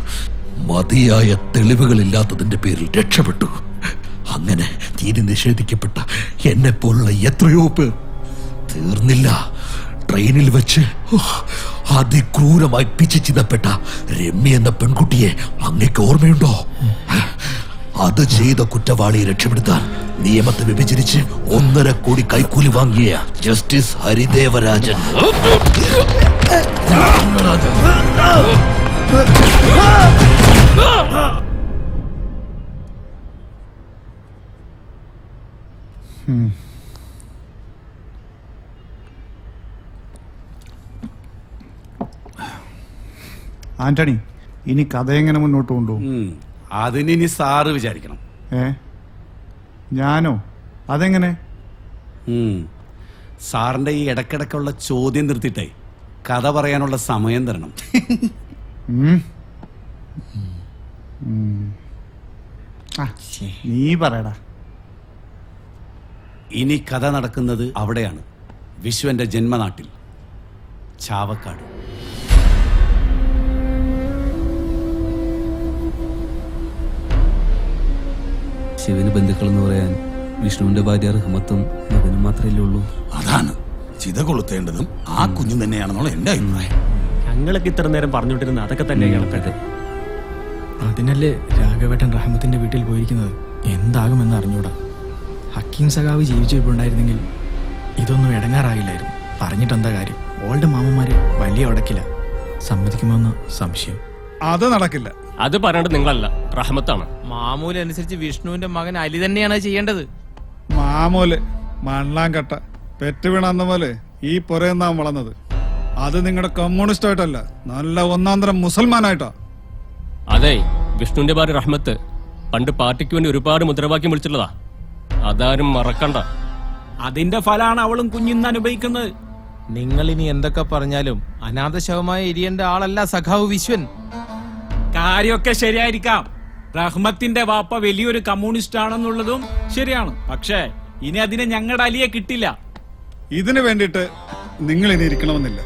മതിയായ തെളിവുകളില്ലാത്തതിന്റെ പേരിൽ രക്ഷപ്പെട്ടു. അങ്ങനെ നീതി നിഷേധിക്കപ്പെട്ട എന്നെ പോലുള്ള എത്രയോ പേർ തീർന്നില്ല. ട്രെയിനിൽ വെച്ച് അതിക്രൂരമായി പിച്ചിച്ചിതപ്പെട്ട രമ്യ എന്ന പെൺകുട്ടിയെ അങ്ങേക്ക് ഓർമ്മയുണ്ടോ? അത് ചെയ്ത കുറ്റവാളിയെ രക്ഷപ്പെടുത്താൻ നിയമത്തെ വിഭജിച്ച് 1.5 കോടി കൈക്കൂലി വാങ്ങിയ ജസ്റ്റിസ് ഹരിദേവരാജൻ ആന്റണി, ഇനി കഥ എങ്ങനെ മുന്നോട്ട് കൊണ്ടുപോകും? അതിനി സാറ് വിചാരിക്കണം. ഞാനോ? അതെങ്ങനെ? സാറിന്റെ ഈ ഇടക്കിടക്കുള്ള ചോദ്യം നിർത്തിയിട്ടേ കഥ പറയാനുള്ള സമയം തരണം. നീ പറയടാ. ഇനി കഥ നടക്കുന്നത് അവിടെയാണ്, വിശ്വന്റെ ജന്മനാട്ടിൽ ചാവക്കാട്. ശിവന് ബന്ധുക്കൾ എന്ന് പറയാൻ വിഷ്ണുവിന്റെ ഭാര്യ റഹ്മത്തും മകനും മാത്രമല്ലേ ഉള്ളൂ. അതാണ് ചിത കൊളുത്തേണ്ടതും ആ കുഞ്ഞു തന്നെയാണെന്നുള്ള എന്റെ അഭിപ്രായം. ഞങ്ങളൊക്കെ ഇത്ര നേരം പറഞ്ഞുകൊണ്ടിരുന്ന അതൊക്കെ തന്നെയാണ്. അതിനല്ലേ രാഘവേട്ടൻ റഹ്മത്തിന്റെ വീട്ടിൽ പോയിരിക്കുന്നത്. എന്താകുമെന്ന് അറിഞ്ഞൂടാ. ഹക്കീം സഖാവ് ജീവിച്ചിട്ടുണ്ടായിരുന്നെങ്കിൽ ഇതൊന്നും ഇടങ്ങാറാകില്ലായിരുന്നു. പറഞ്ഞിട്ടെന്താ കാര്യം? ഓൾഡ് മാമന്മാര് വലിയ ഉടക്കില്ല. സമ്മതിക്കുമെന്ന് സംശയം. അത് നടക്കില്ല. അത് പറയേണ്ടത് നിങ്ങളല്ല, റഹ്മത്താണ്. മാമൂലനുസരിച്ച് വിഷ്ണുവിന്റെ മകൻ അലി തന്നെയാണ് ചെയ്യേണ്ടത്. മാമൂല് മണ്ണാങ്കട്ട പെറ്റുവീണന്ന പോലെ ഈ പുറയെന്നാൻ വളർന്നത്. അത് നിങ്ങളുടെ കമ്മ്യൂണിസ്റ്റ് ആയിട്ടല്ല, നല്ല ഒന്നാന്തരം മുസൽമാനായിട്ടാ. അതെ, വിഷ്ണുവിന്റെ ഭാര്യ റഹ്മത്ത് പണ്ട് പാർട്ടിക്ക് വേണ്ടി ഒരുപാട് മുദ്രാവാക്യം വിളിച്ചിട്ടുള്ളതാ. അതാരും മറക്കണ്ട. അതിന്റെ ഫലമാണ് അവളും കുഞ്ഞിന്ന് അനുഭവിക്കുന്നത്. നിങ്ങൾ ഇനി എന്തൊക്കെ പറഞ്ഞാലും അനാഥശവമായി എരിയേണ്ട ആളല്ല സഖാവ് വിശ്വൻ. കാര്യമൊക്കെ ശരിയായിരിക്കാം. റഹ്മത്തിന്റെ വാപ്പ വലിയൊരു കമ്മ്യൂണിസ്റ്റ് ആണെന്നുള്ളതും ശരിയാണ്. പക്ഷേ ഇനി അതിനെ ഞങ്ങളുടെ അലിയെ കിട്ടില്ല. ഇതിനു വേണ്ടിയിട്ട് നിങ്ങൾ ഇനി ഇരിക്കണമെന്നില്ല.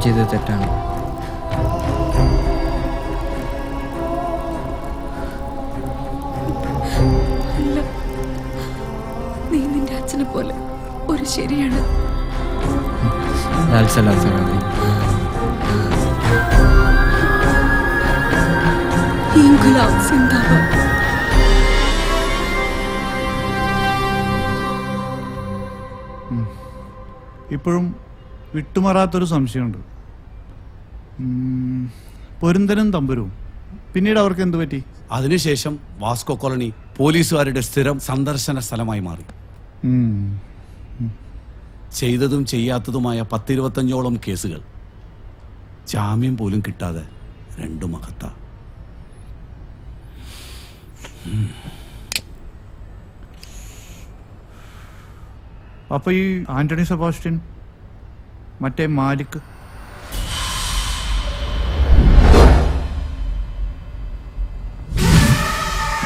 ചെയ്തത് തെറ്റാണ്. നീ നിന്റെ അച്ഛനെ പോലെ ഒരു ശരിയാണ്. ഇൻക്ലാബ് സിന്ദാബാദ്. ഇപ്പോഴും വിട്ടുമാറാത്തൊരു സംശയമുണ്ട്. പൊരുന്തനും തമ്പുരും പിന്നീട് അവർക്ക് എന്തു പറ്റി? അതിനുശേഷം വാസ്കോ കോളനി പോലീസുകാരുടെ സ്ഥിരം സന്ദർശന സ്ഥലമായി മാറി. ചെയ്തതും ചെയ്യാത്തതുമായ 10-25ഓളം കേസുകൾ ജാമ്യം പോലും കിട്ടാതെ 2 മഹത്ത. അപ്പൊ ഈ ആന്റണി സെബാസ്റ്റ്യൻ, മറ്റേ മാലിക്,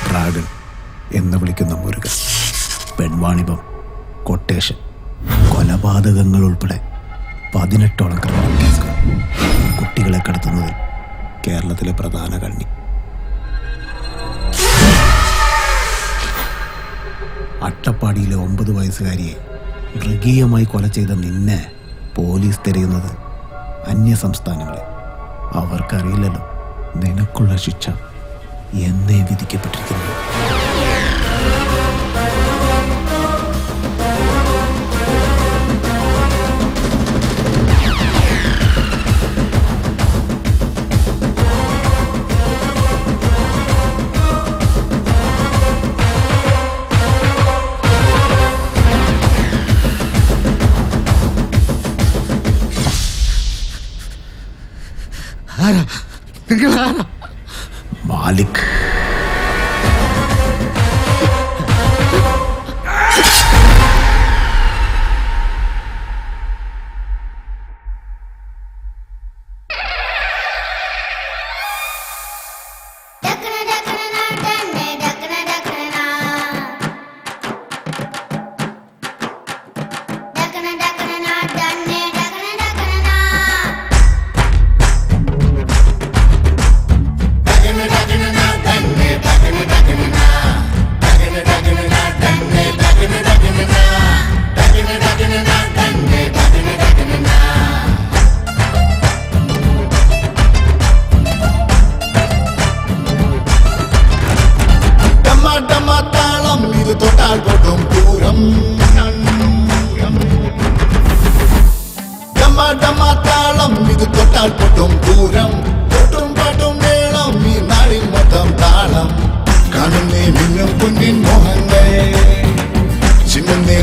ഡ്രാഗൺ എന്ന് വിളിക്കുന്ന മുരുകൻ, പെൺവാണിഭം, കൊട്ടേഷൻ, കൊലപാതകങ്ങൾ ഉൾപ്പെടെ 18ഓളം ക്രിമിനൽ കേസുകൾ. കുട്ടികളെ കടത്തുന്നതിൽ കേരളത്തിലെ പ്രധാന കണ്ണി. അട്ടപ്പാടിയിലെ 9 വയസ്സുകാരിയെ മൃഗീയമായി കൊല ചെയ്ത നിന്നെ പോലീസ് തിരയുന്നത് അന്യ സംസ്ഥാനങ്ങളിൽ. അവർക്കറിയില്ലല്ലോ നിനക്കുള്ള ശിക്ഷ എന്നേ വിധിക്കപ്പെട്ടിരിക്കുന്നു. മാലിക്.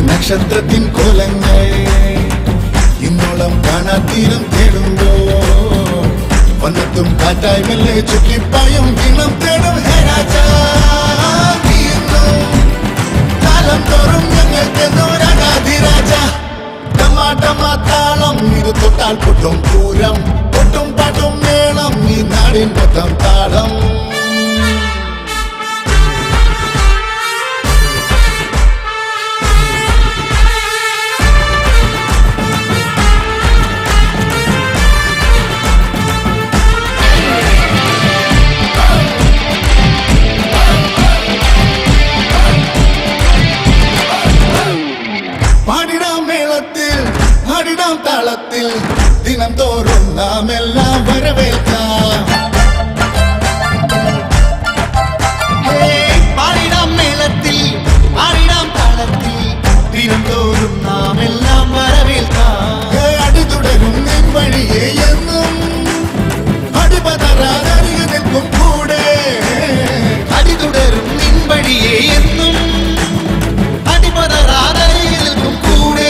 നക്ഷത്രത്തിൻ കോലങ്ങൾ ഇന്നോളം കാണാത്തീരം തേടുമ്പോ വന്നത്തും കാറ്റായി മെല്ലെ ചുറ്റിപ്പായും ദിനം തേടും ഹേ രാജാ. കാലം തോറും ഞങ്ങൾക്കെന്നോരാധിരാജ. ടമാട്ടമാത്താളം ഇത് തൊട്ടാൽ പൊട്ടും പൂരം, പൊട്ടും പാട്ടും മേളം ഈ നാടിൻ മൊത്തം താളം. താളത്തിൽ ദിനം തോറും നാം എല്ലാം വരവേൽക്കാം. പാടിടാം മേളത്തിൽ, പാടിടാം താളത്തിൽ ദിനം തോറും നാം എല്ലാം വരവേൽക്കാം. അടി തുടരും നിൻ വഴിയെ എന്നും അടിപതറാതറിയ നിൽക്കും കൂടെ. അടി തുടരും നിൻ വഴിയെ എന്നും അടിപതറാതറിയ നിൽക്കും കൂടെ.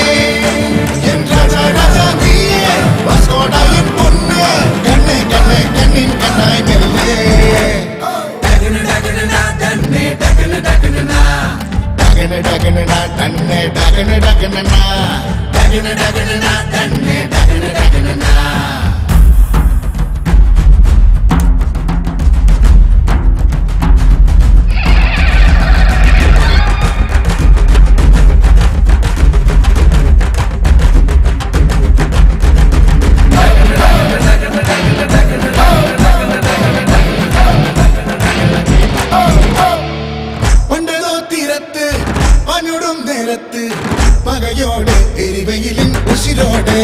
പാഞ്ഞുടും നേരത്ത് പകയോടെ എരിവയിലിൻ ഉശിരോടെ